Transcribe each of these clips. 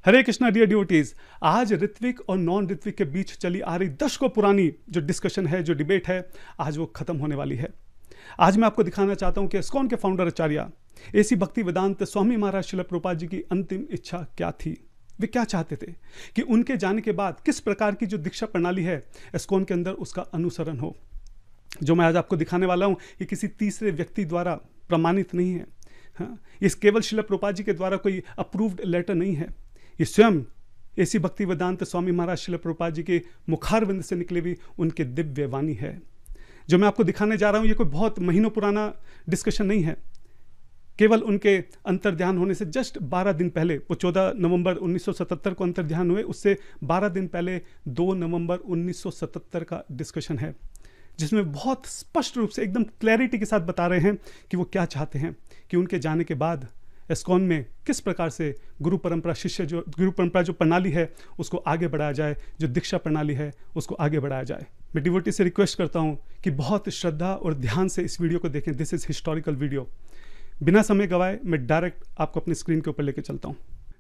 हरे Krishna dear devotees. आज ऋत्विक और non Ritwik के बीच चली आ रही दशकों पुरानी जो डिस्कशन है, जो डिबेट है, आज वो खत्म होने वाली है। आज मैं आपको दिखाना चाहता हूं कि इस्कॉन के फाउंडर आचार्य एसी भक्ति वेदांत स्वामी महाराज श्रील प्रभुपाद जी की अंतिम इच्छा क्या थी। वे क्या चाहते थे कि उनके जाने के बाद किस प्रकार की जो दीक्षा प्रणाली है इस्कॉन के अंदर उसका अनुसरण हो। जो मैं आज आपको दिखाने वाला हूं ये किसी तीसरे व्यक्ति द्वारा प्रमाणित नहीं है। हाँ, इस केवल श्रील प्रभुपाद जी के द्वारा कोई अप्रूव्ड लेटर नहीं है। ये स्वयं एसी भक्ति वेदांत स्वामी महाराज श्रील प्रभुपाद जी के मुखारविंद से निकली हुई उनके दिव्य वाणी है। जो मैं आपको दिखाने जा रहा हूं ये कोई बहुत महीनों पुराना डिस्कशन नहीं है। केवल उनके अंतर्ध्यान होने से जस्ट 12 दिन पहले, वो 14 नवंबर 1977 को अंतर्ध्यान हुए, उससे 12 दिन पहले 2 नवंबर 1977 का डिस्कशन है, जिसमें बहुत स्पष्ट रूप से एकदम क्लैरिटी के साथ बता रहे हैं कि वो क्या चाहते हैं कि उनके जाने के बाद इस्कॉन में किस प्रकार से गुरु परंपरा जो प्रणाली है उसको आगे बढ़ाया जाए, जो दीक्षा प्रणाली है उसको आगे बढ़ाया जाए। मैं डिवोटी से रिक्वेस्ट करता हूं कि बहुत श्रद्धा और ध्यान से इस वीडियो को देखें। This is historical video. बिना समय गवाए मैं डायरेक्ट आपको अपनी स्क्रीन के ऊपर लेके चलता हूं।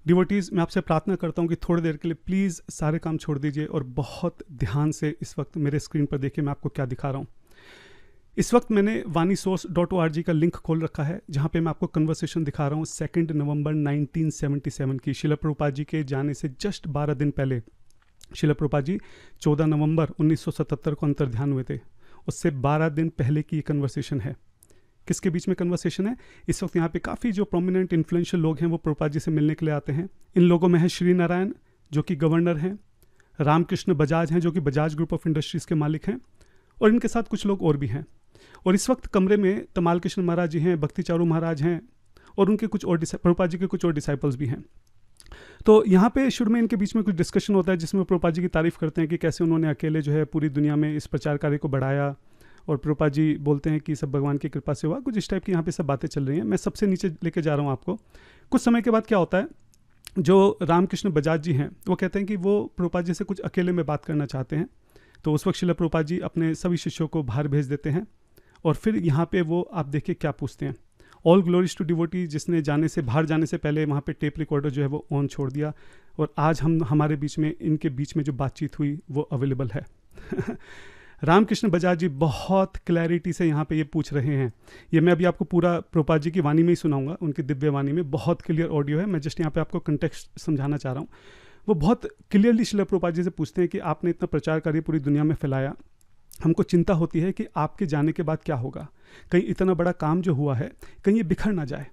डिवोटीज, मैं आपसे प्रार्थना करता हूं कि थोड़ी देर के लिए प्लीज़ सारे काम छोड़ दीजिए और बहुत ध्यान से इस वक्त मेरे स्क्रीन पर देखिए मैं आपको क्या दिखा रहा हूं। इस वक्त मैंने vanisource.org का लिंक खोल रखा है, जहां पे मैं आपको कन्वर्सेशन दिखा रहा हूं 2 नवंबर 1977 की। श्रील प्रभुपाद जी के जाने से जस्ट 12 दिन पहले श्रील प्रभुपाद जी 14 नवंबर 1977 को अंतर्ध्यान हुए थे। उससे 12 दिन पहले की ये कन्वर्सेशन है। किसके बीच में कन्वर्सेशन है? इस वक्त यहाँ पे काफ़ी जो प्रोमिनेंट इन्फ्लुएंशियल लोग हैं वो प्रभुपाद जी से मिलने के लिए आते हैं। इन लोगों में है श्री नारायण जो कि गवर्नर हैं, रामकृष्ण बजाज हैं जो कि बजाज ग्रुप ऑफ इंडस्ट्रीज़ के मालिक हैं, और इनके साथ कुछ लोग और भी हैं। और इस वक्त कमरे में तमाल कृष्ण महाराज जी हैं, भक्ति चारू महाराज हैं, और उनके कुछ और प्रभुपाद जी के कुछ और डिसाइपल्स भी हैं। तो यहाँ पे शुरू में इनके बीच में कुछ डिस्कशन होता है जिसमें प्रभुपाद जी की तारीफ करते हैं कि कैसे उन्होंने अकेले जो है पूरी दुनिया में इस प्रचार कार्य को बढ़ाया, और प्रभुपाद जी बोलते हैं कि सब भगवान की कृपा से हुआ। कुछ इस टाइप की यहाँ पे सब बातें चल रही हैं। मैं सबसे नीचे लेके जा रहा हूँ आपको। कुछ समय के बाद क्या होता है, जो रामकृष्ण बजाज जी हैं वो कहते हैं कि वो प्रभुपाद जी से कुछ अकेले में बात करना चाहते हैं। तो उस वक्त श्रील प्रभुपाद जी अपने सभी शिष्यों को बाहर भेज देते हैं, और फिर यहाँ पे वो आप देखिए क्या पूछते हैं। ऑल ग्लोरीज टू डिवोटी, जिसने बाहर जाने से पहले वहाँ पे टेप रिकॉर्डर जो है वो ऑन छोड़ दिया, और आज हमारे बीच में इनके बीच में जो बातचीत हुई वो अवेलेबल है। रामकृष्ण बजाज जी बहुत क्लैरिटी से यहाँ पे ये पूछ रहे हैं। ये मैं अभी आपको पूरा प्रभुपाद जी की वाणी में ही सुनाऊंगा, उनकी दिव्य वाणी में। बहुत क्लियर ऑडियो है, मैं जस्ट यहाँ पे आपको कंटेक्स्ट समझाना चाह रहा हूँ। वो बहुत क्लियरली श्रील प्रभुपाद जी से पूछते हैं कि आपने इतना प्रचार कार्य पूरी दुनिया में फैलाया, हमको चिंता होती है कि आपके जाने के बाद क्या होगा। कहीं इतना बड़ा काम जो हुआ है कहीं ये बिखर ना जाए,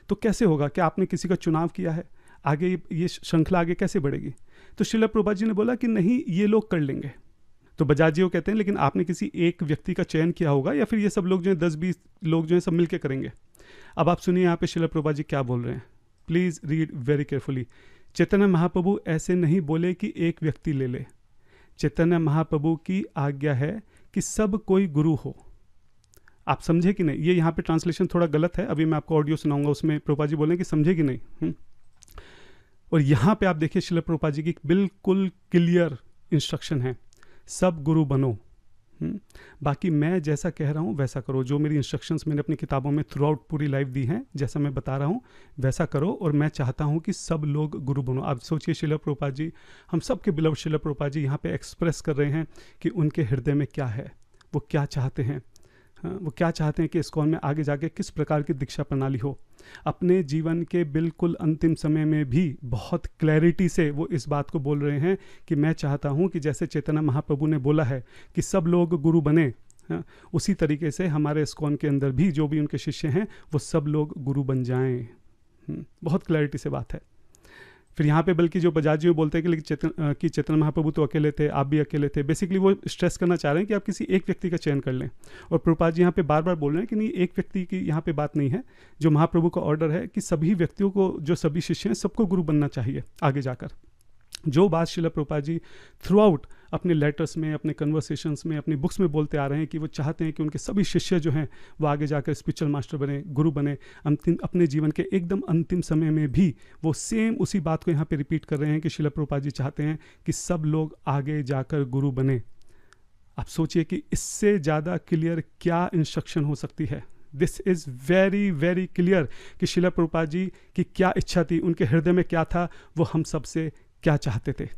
तो कैसे होगा? क्या आपने किसी का चुनाव किया है? आगे ये श्रृंखला आगे कैसे बढ़ेगी? तो श्रील प्रभुपाद जी ने बोला कि नहीं, ये लोग कर लेंगे। तो बजाज जी वो कहते हैं लेकिन आपने किसी एक व्यक्ति का चयन किया होगा, या फिर ये सब लोग जो है 10-20 लोग जो है सब मिलके करेंगे? अब आप सुनिए यहाँ पे श्रील प्रभुपाद जी क्या बोल रहे हैं। Please read very carefully. Chaitanya Mahaprabhu ऐसे नहीं बोले कि एक व्यक्ति ले ले। चैतन्य महाप्रभु की आज्ञा है कि सब कोई गुरु हो। आप समझे कि नहीं? ये यहाँ पे ट्रांसलेशन थोड़ा गलत है, अभी मैं आपको ऑडियो सुनाऊंगा, उसमें प्रभुपाद जी बोलें कि समझे कि नहीं। और यहाँ पे आप देखिए श्रील प्रभुपाद जी की बिल्कुल क्लियर इंस्ट्रक्शन है, सब गुरु बनो। बाकी मैं जैसा कह रहा हूँ वैसा करो। जो मेरी इंस्ट्रक्शंस मैंने अपनी किताबों में थ्रू आउट पूरी लाइफ दी हैं, जैसा मैं बता रहा हूँ वैसा करो, और मैं चाहता हूँ कि सब लोग गुरु बनो। आप सोचिए श्रील प्रभुपाद जी, हम सब के बिलव श्रील प्रभुपाद जी यहाँ पे एक्सप्रेस कर रहे हैं कि उनके हृदय में क्या है, वो क्या चाहते हैं। वो क्या चाहते हैं कि इस्कॉन में आगे जाके किस प्रकार की दीक्षा प्रणाली हो। अपने जीवन के बिल्कुल अंतिम समय में भी बहुत क्लैरिटी से वो इस बात को बोल रहे हैं कि मैं चाहता हूँ कि जैसे चैतन्य महाप्रभु ने बोला है कि सब लोग गुरु बने, उसी तरीके से हमारे इस्कॉन के अंदर भी जो भी उनके शिष्य हैं वो सब लोग गुरु बन जाएं। बहुत क्लैरिटी से बात है। फिर यहाँ पे बल्कि जो बजाज जी बोलते हैं कि चैतन्य महाप्रभु तो अकेले थे, आप भी अकेले थे। बेसिकली वो स्ट्रेस करना चाह रहे हैं कि आप किसी एक व्यक्ति का चयन कर लें। और प्रभुपाद जी यहाँ पे बार बार बोल रहे हैं कि नहीं, एक व्यक्ति की यहाँ पे बात नहीं है। जो महाप्रभु का ऑर्डर है कि सभी व्यक्तियों को, जो सभी शिष्य हैं, सबको गुरु बनना चाहिए आगे जाकर। जो बात श्रील प्रभुपाद जी थ्रू आउट अपने लेटर्स में, अपने कन्वर्सेशंस में, अपनी बुक्स में बोलते आ रहे हैं कि वो चाहते हैं कि उनके सभी शिष्य जो हैं वो आगे जाकर स्पिरिचुअल मास्टर बने, गुरु बने। अपने जीवन के एकदम अंतिम समय में भी वो सेम उसी बात को यहाँ पे रिपीट कर रहे हैं कि श्रील प्रभुपाद जी चाहते हैं कि सब लोग आगे जाकर गुरु बने। आप सोचिए कि इससे ज़्यादा क्लियर क्या इंस्ट्रक्शन हो सकती है। This is very very clear कि शिला प्रभुपाद जी की क्या इच्छा थी, उनके हृदय में क्या था, वो हम सबसे क्या चाहते थे।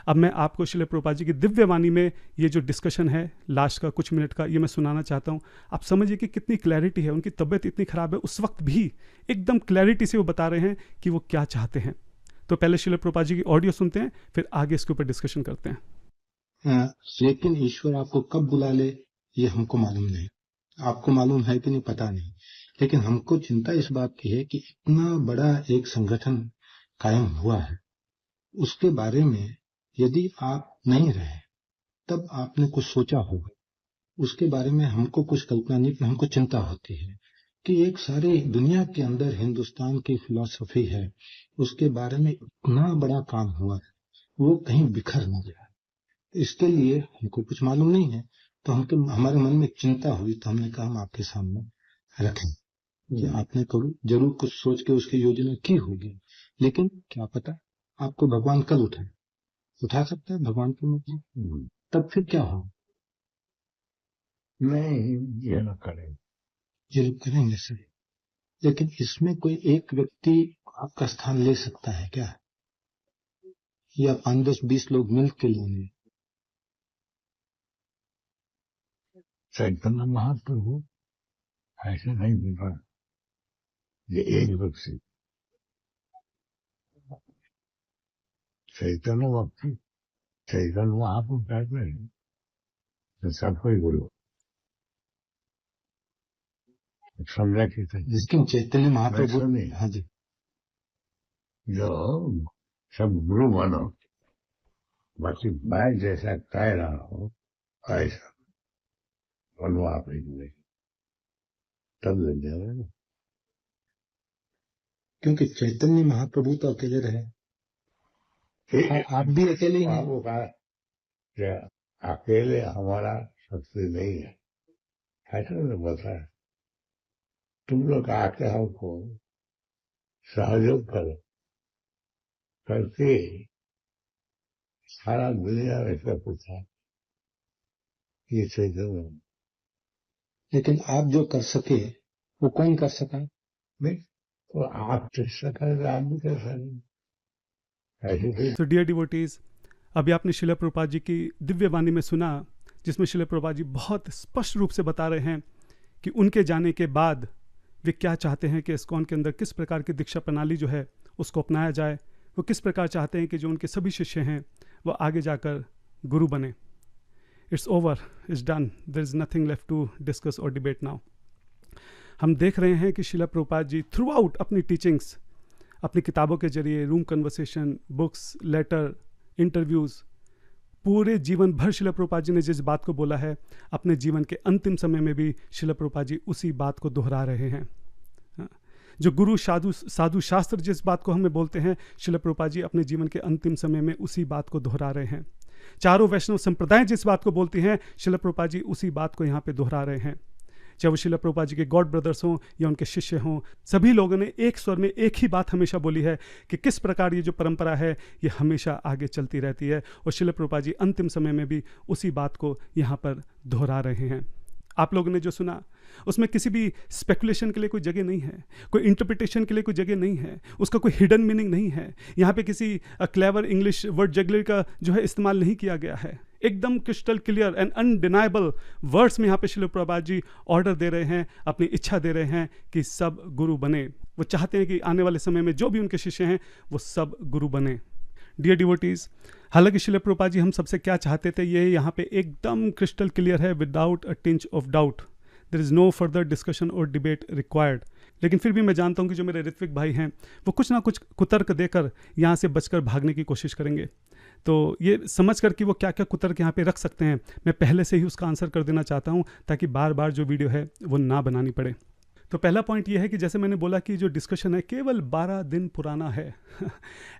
अब मैं आपको शिला प्रभुपाद जी की दिव्य वाणी में ये जो डिस्कशन है लास्ट का कुछ मिनट का, ये मैं सुनाना चाहता हूँ। आप समझिए कि कितनी क्लैरिटी है, उनकी तबीयत इतनी ख़राब है, उस वक्त भी एकदम क्लैरिटी से वो बता रहे हैं कि वो क्या चाहते हैं। तो पहले शिला प्रभुपाद जी की ऑडियो सुनते हैं, फिर आगे इसके ऊपर डिस्कशन करते हैं। लेकिन ईश्वर आपको कब बुला ले ये हमको मालूम नहीं, आपको मालूम है कि नहीं पता नहीं, लेकिन हमको चिंता इस बात की है कि इतना बड़ा एक संगठन कायम हुआ है, उसके बारे में यदि आप नहीं रहे तब आपने कुछ सोचा होगा, उसके बारे में हमको कुछ कल्पना नहीं, हमको चिंता होती है कि एक सारी दुनिया के अंदर हिंदुस्तान की फिलॉसफी है, उसके बारे में इतना बड़ा काम हुआ है, वो कहीं बिखर न जाए। इसके लिए हमको कुछ मालूम नहीं है, तो हमको हमारे मन में चिंता हुई, तो हमने कहा हम आपके सामने रखें कि आपने जरूर कुछ सोच के उसकी योजना की होगी, लेकिन क्या पता आपको भगवान कल उठा सकता है भगवान की मूर्ति, तब फिर क्या हो? नहीं, ये न करें, ये करेंगे सर, लेकिन इसमें कोई एक व्यक्ति आपका स्थान ले सकता है क्या, या 5-10-20 लोग मिल के लेंगे? चैतन्य महाप्रभु ऐसे नहीं बोला, ये एक व्यक्ति चैतन्य भक्ति, चैतन्य महाप्रभु कहते हैं तो सबको ही गुरु समझा कि लेकिन चैतन्य महाप्रभु नहीं, हाँ जी, जो सब गुरु मानो, बाकी मैं जैसा कह रहा हूँ ऐसा बनो आप ही नहीं, तब लग जाएगा। क्योंकि चैतन्य महाप्रभु तो अकेले रहे, आप भी अकेले ही हैं। अकेले हमारा शक्ति नहीं है, ऐसा नहीं बताया। तुम लोग आके हमको सहयोग करो, करके सारा दुनिया में सब पूछा ये चैतन्य, लेकिन आप जो कर सके वो कौन कर सका? नहीं तो आप चेष्टा करें, आप भी कर सकें ऐसे। तो डियर डिवोटीज, अभी आपने शिला प्रभुपाद जी की दिव्य वाणी में सुना, जिसमें शिला प्रभुपाद जी बहुत स्पष्ट रूप से बता रहे हैं कि उनके जाने के बाद वे क्या चाहते हैं कि इस्कॉन के अंदर किस प्रकार की दीक्षा प्रणाली जो है उसको अपनाया जाए। वो किस प्रकार चाहते हैं कि जो उनके सभी शिष्य हैं वो आगे जाकर गुरु बने। It's over, it's done, there is nothing left to discuss और डिबेट नाउ। हम देख रहे हैं कि शिला प्रभुपाद जी थ्रू आउट अपनी टीचिंग्स, अपनी किताबों के जरिए, room conversation, books, letter, interviews, पूरे जीवन भर शिला प्रभुपाद जी ने जिस बात को बोला है, अपने जीवन के अंतिम समय में भी शिला प्रभुपाद जी उसी बात को दोहरा रहे हैं। जो गुरु साधु शास्त्र जिस बात को हमें बोलते हैं, शिला प्रभुपाद जी अपने जीवन के अंतिम समय में उसी बात को दोहरा रहे हैं। चारों वैष्णव संप्रदाय जिस बात को बोलती हैं, शिला प्रभुपाद जी उसी बात को यहाँ पे दोहरा रहे हैं। चाहे वो शिला प्रभुपाद जी के गॉड ब्रदर्स हों या उनके शिष्य हों, सभी लोगों ने एक स्वर में एक ही बात हमेशा बोली है कि किस प्रकार ये जो परंपरा है ये हमेशा आगे चलती रहती है, और शिला प्रभुपाद जी अंतिम समय में भी उसी बात को यहाँ पर दोहरा रहे हैं। आप लोगों ने जो सुना उसमें किसी भी स्पेकुलेशन के लिए कोई जगह नहीं है, कोई इंटरप्रिटेशन के लिए कोई जगह नहीं है, उसका कोई हिडन मीनिंग नहीं है। यहाँ पे किसी क्लेवर इंग्लिश वर्ड जगलर का जो है इस्तेमाल नहीं किया गया है। एकदम crystal clear and undeniable words में यहाँ पे शिला प्रभुपाद जी ऑर्डर दे रहे हैं, अपनी इच्छा दे रहे हैं कि सब गुरु बने। वो चाहते हैं कि आने वाले समय में जो भी उनके शिष्य हैं वो सब गुरु बने। डियर डिवोटीज, हालांकि शिला प्रभुपाद जी हम सबसे क्या चाहते थे ये यहाँ पे एकदम क्रिस्टल क्लियर है, without a tinge of doubt. There is no further discussion और डिबेट रिक्वायर्ड। लेकिन फिर भी मैं जानता हूँ कि जो मेरे ऋत्विक भाई हैं वो कुछ ना कुछ कुतर्क देकर यहाँ से बचकर भागने की कोशिश करेंगे। तो ये समझ कर कि वो क्या क्या कुतर्क यहाँ पे रख सकते हैं, मैं पहले से ही उसका आंसर कर देना चाहता हूँ ताकि बार बार जो वीडियो है वो ना बनानी पड़े। तो पहला पॉइंट ये है कि जैसे मैंने बोला कि जो डिस्कशन है केवल 12 दिन पुराना है।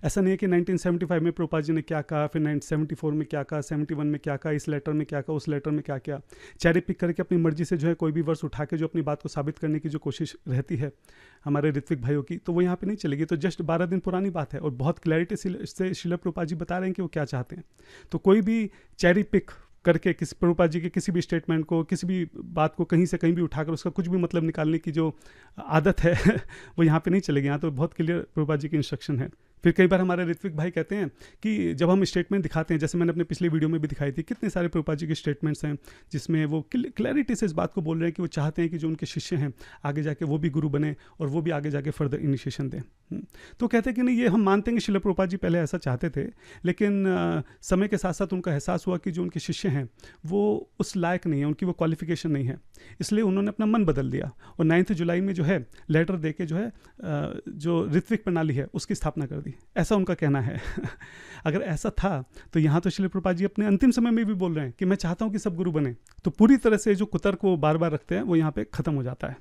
ऐसा नहीं है कि 1975 में प्रभुपाद जी ने क्या कहा, फिर 1974 में क्या कहा, 71 में क्या कहा, इस लेटर में क्या कहा, उस लेटर में क्या किया। चेरी पिक करके अपनी मर्जी से जो है कोई भी वर्ष उठा के जो अपनी बात को साबित करने की जो कोशिश रहती है हमारे ऋत्विक भाइयों की, तो वो यहाँ पे नहीं चलेगी। तो जस्ट 12 दिन पुरानी बात है और बहुत क्लैरिटी से शिला प्रभुपाद जी बता रहे हैं कि वो क्या चाहते हैं। तो कोई भी चेरी पिक करके किसी प्रभुपाद जी के किसी भी स्टेटमेंट को, किसी भी बात को कहीं से कहीं भी उठाकर उसका कुछ भी मतलब निकालने की जो आदत है वो यहाँ पे नहीं चलेगी। यहाँ तो बहुत क्लियर प्रभुपाद जी की इंस्ट्रक्शन है। फिर कई बार हमारे ऋत्विक भाई कहते हैं कि जब हम स्टेटमेंट दिखाते हैं, जैसे मैंने अपने पिछले वीडियो में भी दिखाई थी, कितने सारे प्रभुपाद जी के स्टेटमेंट्स हैं जिसमें वो क्लैरिटी से इस बात को बोल रहे हैं कि वो चाहते हैं कि जो उनके शिष्य हैं आगे जाके वो भी गुरु बने और वो भी आगे जाके फर्दर इनिशिएशन दें। तो कहते हैं कि नहीं, ये हम मानते हैं कि श्रील प्रभुपाद जी पहले ऐसा चाहते थे, लेकिन समय के साथ साथ उनका एहसास हुआ कि जो उनके शिष्य हैं वो उस लायक नहीं है, उनकी वो क्वालिफिकेशन नहीं है, इसलिए उन्होंने अपना मन बदल दिया और 9 जुलाई में जो है लेटर दे के जो है जो ऋत्विक प्रणाली है उसकी स्थापना कर दी, ऐसा उनका कहना है। अगर ऐसा था तो यहाँ तो श्रील प्रभुपाद जी अपने अंतिम समय में भी बोल रहे हैं कि मैं चाहता हूँ कि सब गुरु बने, तो पूरी तरह से जो कुतर्क वो बार बार रखते हैं वो यहाँ पे खत्म हो जाता है।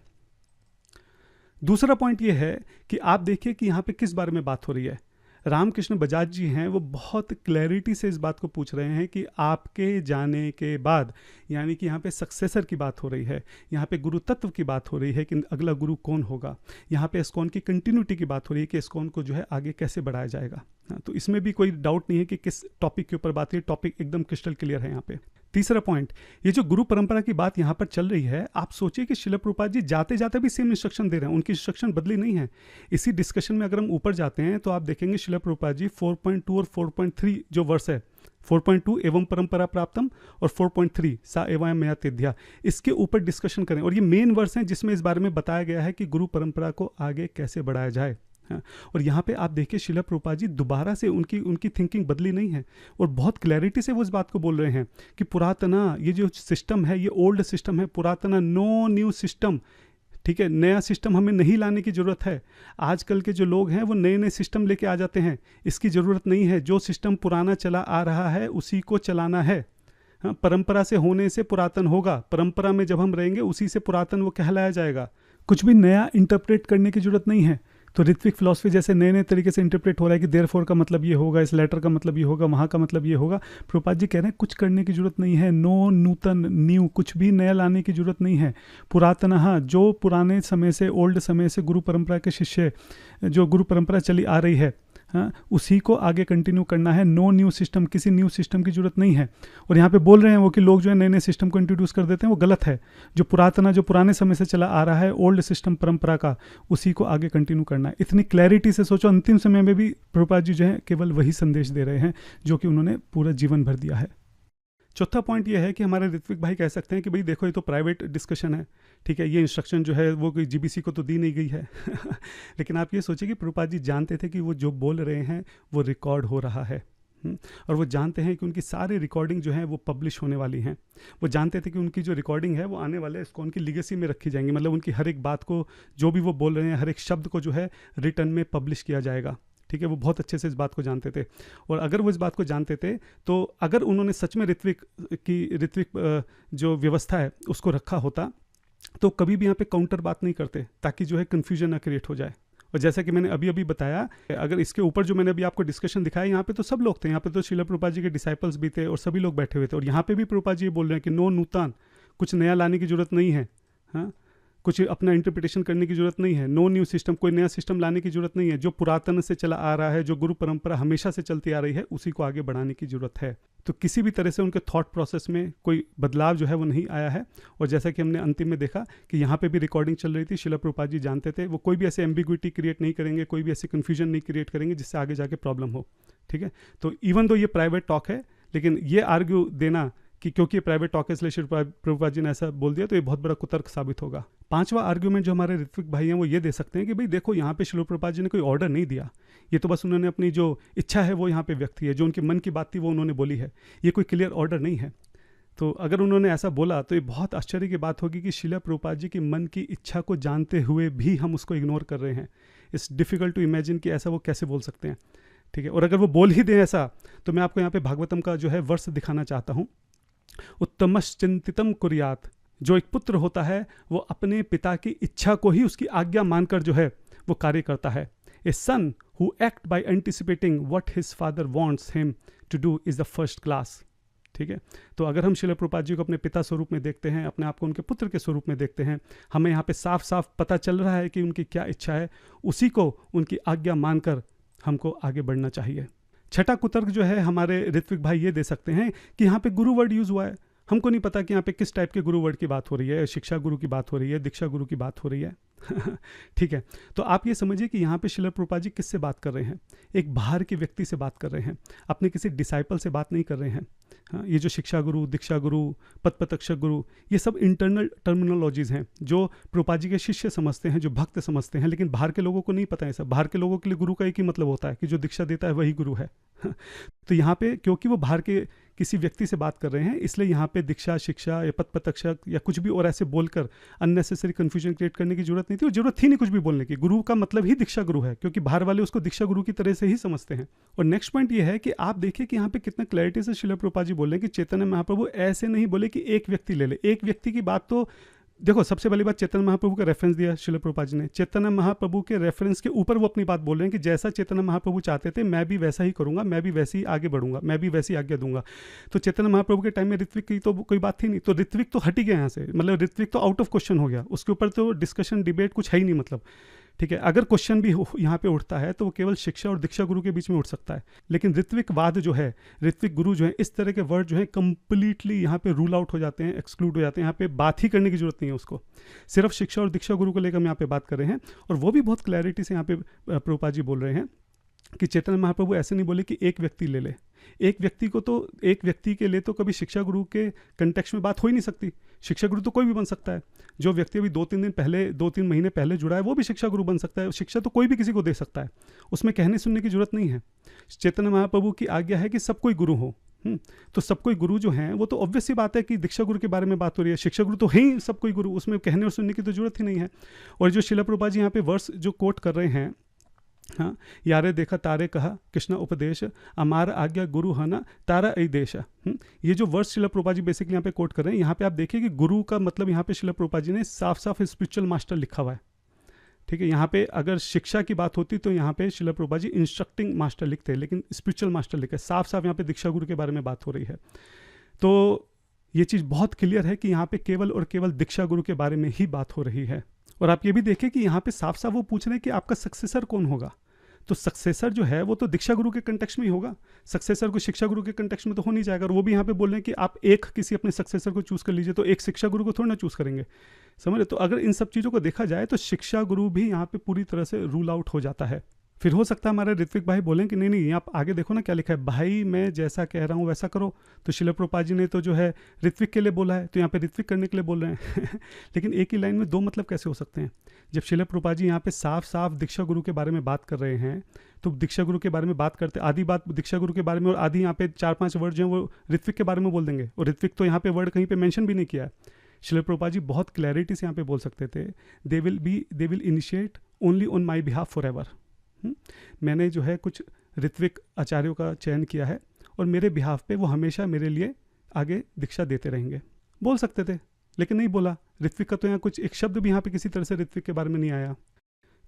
दूसरा पॉइंट ये है कि आप देखिए कि यहाँ पे किस बारे में बात हो रही है। रामकृष्ण बजाज जी हैं, वो बहुत क्लैरिटी से इस बात को पूछ रहे हैं कि आपके जाने के बाद, यानी कि यहाँ पे सक्सेसर की बात हो रही है, यहाँ पे गुरु तत्व की बात हो रही है कि अगला गुरु कौन होगा, यहाँ पे इस्कॉन की कंटिन्यूटी की बात हो रही है कि इस्कॉन को जो है आगे कैसे बढ़ाया जाएगा। तो इसमें भी कोई डाउट नहीं है कि किस टॉपिक के ऊपर बात है, टॉपिक एकदम क्रिस्टल क्लियर है यहाँ पे। तीसरा पॉइंट, ये जो गुरु परंपरा की बात यहाँ पर चल रही है, आप सोचिए कि श्रील प्रभुपाद जी जाते जाते भी सेम इंस्ट्रक्शन दे रहे हैं, उनकी इंस्ट्रक्शन बदली नहीं है। इसी डिस्कशन में अगर हम ऊपर जाते हैं तो आप देखेंगे श्रील प्रभुपाद जी 4.2 और 4.3 जो वर्स है, 4.2 एवं परंपरा प्राप्तम और 4.3 सा एवं मया तेध्या, इसके ऊपर डिस्कशन करें और ये मेन वर्स हैं जिसमें इस बारे में बताया गया है कि गुरु परंपरा को आगे कैसे बढ़ाया जाए। और यहाँ पे आप देखिए श्रील प्रभुपाद जी दोबारा से उनकी थिंकिंग बदली नहीं है और बहुत क्लैरिटी से वो इस बात को बोल रहे हैं कि पुरातना ये जो सिस्टम है ये ओल्ड सिस्टम है, पुरातना, नो न्यू सिस्टम। ठीक है, नया सिस्टम हमें नहीं लाने की ज़रूरत है। आजकल के जो लोग हैं वो नए नए सिस्टम लेके आ जाते हैं, इसकी ज़रूरत नहीं है। जो सिस्टम पुराना चला आ रहा है उसी को चलाना है। हाँ, परंपरा से होने से पुरातन होगा, परंपरा में जब हम रहेंगे उसी से पुरातन वो कहलाया जाएगा। कुछ भी नया इंटरप्रेट करने की ज़रूरत नहीं है। तो ऋत्विक फिलॉसफी जैसे नए नए तरीके से इंटरप्रेट हो रहा है कि देयरफॉर का मतलब ये होगा, इस लेटर का मतलब ये होगा, वहाँ का मतलब ये होगा। प्रभुपाद जी कह रहे हैं कुछ करने की जरूरत नहीं है, नो नूतन न्यू, कुछ भी नया लाने की जरूरत नहीं है। पुरातनः, जो पुराने समय से, ओल्ड समय से गुरु परंपरा के शिष्य, जो गुरु परंपरा चली आ रही है, हाँ, उसी को आगे कंटिन्यू करना है। नो न्यू सिस्टम, किसी न्यू सिस्टम की जरूरत नहीं है। और यहाँ पे बोल रहे हैं वो कि लोग जो है नए नए सिस्टम को इंट्रोड्यूस कर देते हैं, वो गलत है। जो पुरातना, जो पुराने समय से चला आ रहा है ओल्ड सिस्टम परंपरा का, उसी को आगे कंटिन्यू करना है। इतनी क्लैरिटी से सोचो, अंतिम समय में भी प्रभुपाद जी जो है केवल वही संदेश दे रहे हैं जो कि उन्होंने पूरा जीवन भर दिया है। चौथा पॉइंट ये है कि हमारे ऋत्विक भाई कह सकते हैं कि भाई देखो ये तो प्राइवेट डिस्कशन है, ठीक है, ये इंस्ट्रक्शन जो है वो कोई जीबीसी को तो दी नहीं गई है। लेकिन आप ये सोचिए कि प्रभुपाद जी जानते थे कि वो जो बोल रहे हैं वो रिकॉर्ड हो रहा है, और वो जानते हैं कि उनकी सारी रिकॉर्डिंग जो है वो पब्लिश होने वाली हैं। वो जानते थे कि उनकी जो रिकॉर्डिंग है वो आने वाले इस्कॉन की लीगेसी में रखी जाएंगी, मतलब उनकी हर एक बात को, जो भी वो बोल रहे हैं, हर एक शब्द को जो है रिटर्न में पब्लिश किया जाएगा। ठीक है, वो बहुत अच्छे से इस बात को जानते थे। और अगर वो इस बात को जानते थे तो अगर उन्होंने सच में ऋत्विक जो व्यवस्था है उसको रखा होता तो कभी भी यहाँ पे काउंटर बात नहीं करते, ताकि जो है कन्फ्यूजन ना क्रिएट हो जाए। और जैसा कि मैंने अभी बताया, अगर इसके ऊपर जो मैंने अभी आपको डिस्कशन दिखाया, यहाँ पे तो सब लोग थे, यहाँ पे तो श्रील प्रभुपाद जी के डिसाइपल्स भी थे और सभी लोग बैठे हुए थे। और यहाँ पे भी प्रभुपाद जी बोल रहे हैं कि नो नूतन, कुछ नया लाने की जरूरत नहीं है, हाँ, कुछ अपना इंटरप्रिटेशन करने की जरूरत नहीं है। नो न्यू सिस्टम, कोई नया सिस्टम लाने की जरूरत नहीं है। जो पुरातन से चला आ रहा है, जो गुरु परंपरा हमेशा से चलती आ रही है, उसी को आगे बढ़ाने की जरूरत है। तो किसी भी तरह से उनके थॉट प्रोसेस में कोई बदलाव जो है वो नहीं आया है। और जैसा कि हमने अंतिम में देखा कि यहाँ पे भी रिकॉर्डिंग चल रही थी, श्रील प्रभुपाद जी जानते थे, वो कोई भी ऐसे एम्बिग्विटी क्रिएट नहीं करेंगे, कोई भी ऐसी कन्फ्यूजन नहीं क्रिएट करेंगे जिससे आगे जाके प्रॉब्लम हो। ठीक है, तो इवन दो ये प्राइवेट टॉक है, लेकिन ये आर्ग्यू देना कि क्योंकि ये प्राइवेट टॉक है इसलिए श्री प्रभुपाद जी ने ऐसा बोल दिया, तो ये बहुत बड़ा कुतर्क साबित होगा। पांचवा आर्ग्यूमेंट जो हमारे ऋत्विक भाई हैं वो ये दे सकते हैं कि भाई देखो, यहाँ पे श्री प्रभुपाद जी ने कोई ऑर्डर नहीं दिया, ये तो बस उन्होंने अपनी जो इच्छा है वो यहाँ पे व्यक्त की है, जो उनके मन की बात थी वो उन्होंने बोली है, ये कोई क्लियर ऑर्डर नहीं है। तो अगर उन्होंने ऐसा बोला तो ये बहुत आश्चर्य की बात होगी कि श्रील प्रभुपाद जी की मन की इच्छा को जानते हुए भी हम उसको इग्नोर कर रहे हैं। इट्स डिफिकल्ट टू इमेजिन कि ऐसा वो कैसे बोल सकते हैं। ठीक है, और अगर वो बोल ही दें ऐसा, तो मैं आपको यहाँ पे भागवतम का जो है वर्ष दिखाना चाहता हूँ। उत्तमश्चिंतितम कुर्यात, जो एक पुत्र होता है वो अपने पिता की इच्छा को ही उसकी आज्ञा मानकर जो है वो कार्य करता है। A son who act by anticipating what his father wants him to do is the first class. ठीक है, तो अगर हम श्रील प्रभुपाद जी को अपने पिता स्वरूप में देखते हैं, अपने आप को उनके पुत्र के स्वरूप में देखते हैं, हमें यहाँ पे साफ साफ पता चल रहा है कि उनकी क्या इच्छा है, उसी को उनकी आज्ञा मानकर हमको आगे बढ़ना चाहिए। छठा कुतर्क जो है हमारे ऋत्विक भाई ये दे सकते हैं कि यहाँ पे गुरु वर्ड यूज़ हुआ है। हमको नहीं पता कि यहाँ पे किस टाइप के गुरु वर्ड की बात हो रही है, शिक्षा गुरु की बात हो रही है, दीक्षा गुरु की बात हो रही है। ठीक है, तो आप ये समझिए कि यहाँ पे श्रील प्रभुपाद जी किससे बात कर रहे हैं? एक बाहर के व्यक्ति से बात कर रहे हैं, अपने किसी डिसाइपल से बात नहीं कर रहे हैं। हाँ, ये जो शिक्षा गुरु, दीक्षा गुरु, पदपतक्षक गुरु, ये सब इंटरनल टर्मिनोलॉजीज़ हैं जो प्रभुपाद जी के शिष्य समझते हैं, जो भक्त समझते हैं, लेकिन बाहर के लोगों को नहीं पता है सब। बाहर के लोगों के लिए गुरु का एक ही मतलब होता है कि जो दीक्षा देता है वही गुरु है। तो यहाँ पे क्योंकि वो बाहर के किसी व्यक्ति से बात कर रहे हैं, इसलिए यहाँ पे दीक्षा, शिक्षा या पदपतक्षक या कुछ भी और ऐसे बोलकर अननेसेसरी कन्फ्यूजन क्रिएट करने की जरूरत नहीं थी, और जरूरत थी नहीं कुछ भी बोलने की। गुरु का मतलब ही दीक्षा गुरु है, क्योंकि बाहर वाले उसको दीक्षा गुरु की तरह से ही समझते हैं। और नेक्स्ट पॉइंट ये है कि आप देखिए कि यहाँ पे कितना क्लैरिटी से श्रील प्रभुपाद जी बोल रहे हैं कि चैतन्य महाप्रभु ऐसे नहीं बोले कि एक व्यक्ति ले ले। एक व्यक्ति की बात तो देखो, सबसे पहली बात चैतन्य महाप्रभु का रेफरेंस दिया श्रील प्रभुपाद जी ने। चैतन्य महाप्रभु के रेफरेंस के ऊपर वो अपनी बात बोल रहे हैं कि जैसा चैतन्य महाप्रभु चाहते थे मैं भी वैसा ही करूंगा, मैं भी वैसे ही आगे बढ़ूंगा, मैं भी वैसी आज्ञा दूंगा। तो चैतन्य महाप्रभु के टाइम में ऋत्विक की तो कोई बात थी नहीं, तो ऋत्विक तो हट ही गया यहाँ से, मतलब ऋत्विक तो आउट ऑफ क्वेश्चन हो गया, उसके ऊपर तो डिस्कशन डिबेट कुछ है ही नहीं। मतलब ठीक है, अगर क्वेश्चन भी यहाँ पे उठता है तो वो केवल शिक्षा और दीक्षा गुरु के बीच में उठ सकता है। लेकिन ऋत्विकवाद जो है, ऋत्विक गुरु जो है, इस तरह के वर्ड जो है कंप्लीटली यहाँ पे रूल आउट हो जाते हैं, एक्सक्लूड हो जाते हैं। यहाँ पे बात ही करने की जरूरत नहीं है उसको, सिर्फ शिक्षा और दीक्षा गुरु को लेकर हम यहाँ पे बात कर रहे हैं। और वो भी बहुत क्लैरिटी से यहाँ पे प्रभुपाद जी बोल रहे हैं कि चैतन्य महाप्रभु ऐसे नहीं बोले कि एक व्यक्ति ले ले। एक व्यक्ति को तो, एक व्यक्ति के लिए तो कभी शिक्षा गुरु के कंटेक्स्ट में बात हो ही नहीं सकती। शिक्षा गुरु तो कोई भी बन सकता है। जो व्यक्ति अभी 2-3 महीने पहले जुड़ा है वो भी शिक्षा गुरु बन सकता है। शिक्षा तो कोई भी किसी को दे सकता है, उसमें कहने सुनने की जरूरत नहीं है। चैतन्य महाप्रभु की आज्ञा है कि सब कोई गुरु हो। तो सब कोई गुरु जो हैं वो तो ऑब्वियस सी बात है कि दीक्षा गुरु के बारे में बात हो रही है, शिक्षा गुरु तो है ही सब कोई गुरु, उसमें कहने और सुनने की तो जरूरत ही नहीं है। और जो श्रील प्रभुपाद जी यहाँ पे वर्स जो कोट कर रहे हैं, हाँ, यारे देखा तारे कहा कृष्ण उपदेश, अमार आज्ञा गुरु है ना तारा ऐ देश। ये जो वर्ड श्रील प्रभुपाद जी बेसिकली यहाँ पे कोट कर रहे हैं, यहाँ पे आप देखिए कि गुरु का मतलब यहाँ पे श्रील प्रभुपाद जी ने साफ साफ स्पिरिचुअल मास्टर लिखा हुआ है। ठीक है, यहाँ पे अगर शिक्षा की बात होती तो यहाँ पे श्रील प्रभुपाद जी इंस्ट्रक्टिंग मास्टर लिखते हैं, लेकिन स्पिरिचुअल मास्टर लिखे। साफ साफ यहाँ पे दीक्षा गुरु के बारे में बात हो रही है। तो ये चीज़ बहुत क्लियर है कि यहाँ पे केवल और केवल दीक्षा गुरु के बारे में ही बात हो रही है। और आप ये भी देखें कि यहाँ पे साफ साफ वो पूछ रहे हैं कि आपका सक्सेसर कौन होगा। तो सक्सेसर जो है वो तो दीक्षा गुरु के कंटेक्स्ट में ही होगा, सक्सेसर को शिक्षा गुरु के कंटेक्स्ट में तो हो नहीं जाएगा। और वो भी यहाँ पे बोल रहे हैं कि आप एक किसी अपने सक्सेसर को चूज कर लीजिए, तो एक शिक्षा गुरु को थोड़ा ना चूज करेंगे, समझ रहे। तो अगर इन सब चीज़ों को देखा जाए तो शिक्षा गुरु भी यहाँ पे पूरी तरह से रूल आउट हो जाता है। फिर हो सकता है हमारे ऋत्विक भाई बोलें कि नहीं नहीं, आप आगे देखो ना क्या लिखा है, भाई मैं जैसा कह रहा हूँ वैसा करो। तो श्रील प्रभुपाद जी ने तो जो है ऋत्विक के लिए बोला है, तो यहाँ पे ऋत्विक करने के लिए बोल रहे हैं। लेकिन एक ही लाइन में दो मतलब कैसे हो सकते हैं? जब श्रील प्रभुपाद जी यहाँ पे साफ साफ दीक्षा गुरु के बारे में बात कर रहे हैं, तो दीक्षा गुरु के बारे में बात करते आधी बात दीक्षा गुरु के बारे में और आधी यहाँ पे 4-5 वर्ड जो है वो ऋत्विक के बारे में बोल देंगे। और ऋत्विक तो यहाँ पे वर्ड कहीं पे मेंशन भी नहीं किया है। श्रील प्रभुपाद जी बहुत क्लैरिटी से यहाँ पे बोल सकते थे, they will initiate only on my behalf for ever. मैंने जो है कुछ ऋत्विक आचार्यों का चयन किया है और मेरे बिहाफ पे वो हमेशा मेरे लिए आगे दीक्षा देते रहेंगे, बोल सकते थे, लेकिन नहीं बोला। ऋत्विक का तो यहाँ कुछ एक शब्द भी यहाँ पे किसी तरह से ऋत्विक के बारे में नहीं आया।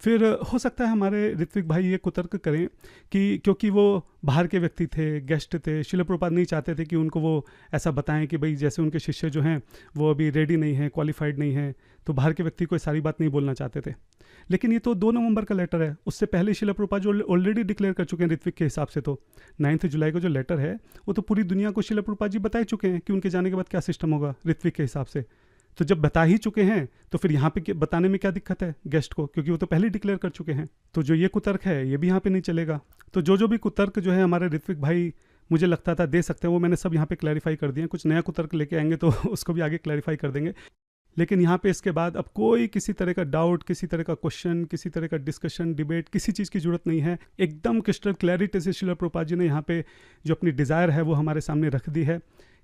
फिर हो सकता है हमारे ऋत्विक भाई ये कुतर्क करें कि क्योंकि वो बाहर के व्यक्ति थे, गेस्ट थे, श्रील प्रभुपाद नहीं चाहते थे कि उनको वो ऐसा बताएं कि भाई जैसे उनके शिष्य जो हैं वो अभी रेडी नहीं हैं, क्वालिफाइड नहीं हैं, तो बाहर के व्यक्ति को सारी बात नहीं बोलना चाहते थे। लेकिन ये तो 2 नवंबर का लेटर है, उससे पहले श्रील प्रभुपाद जो ऑलरेडी डिक्लेयर कर चुके हैं ऋत्विक के हिसाब से। तो 9 जुलाई को जो लेटर है वो तो पूरी दुनिया को श्रील प्रभुपाद जी बता चुके हैं कि उनके जाने के बाद क्या सिस्टम होगा ऋत्विक के हिसाब से। तो जब बता ही चुके हैं तो फिर यहाँ पे बताने में क्या दिक्कत है गेस्ट को, क्योंकि वो तो पहले डिक्लेयर कर चुके हैं। तो जो ये कुतर्क है ये भी यहाँ पे नहीं चलेगा। तो जो भी कुतर्क जो है हमारे ऋत्विक भाई मुझे लगता था दे सकते हैं, वो मैंने सब यहाँ पे क्लैरिफाई कर दिए। कुछ नया कुतर्क लेके आएंगे तो उसको भी आगे क्लैरिफाई कर देंगे। लेकिन यहाँ पे इसके बाद अब कोई किसी तरह का डाउट, किसी तरह का क्वेश्चन, किसी तरह का डिस्कशन, डिबेट, किसी चीज़ की जरूरत नहीं है। एकदम क्रिस्टल क्लैरिटी से श्रील प्रभुपाद जी ने यहाँ पे जो अपनी डिज़ायर है वो हमारे सामने रख दी है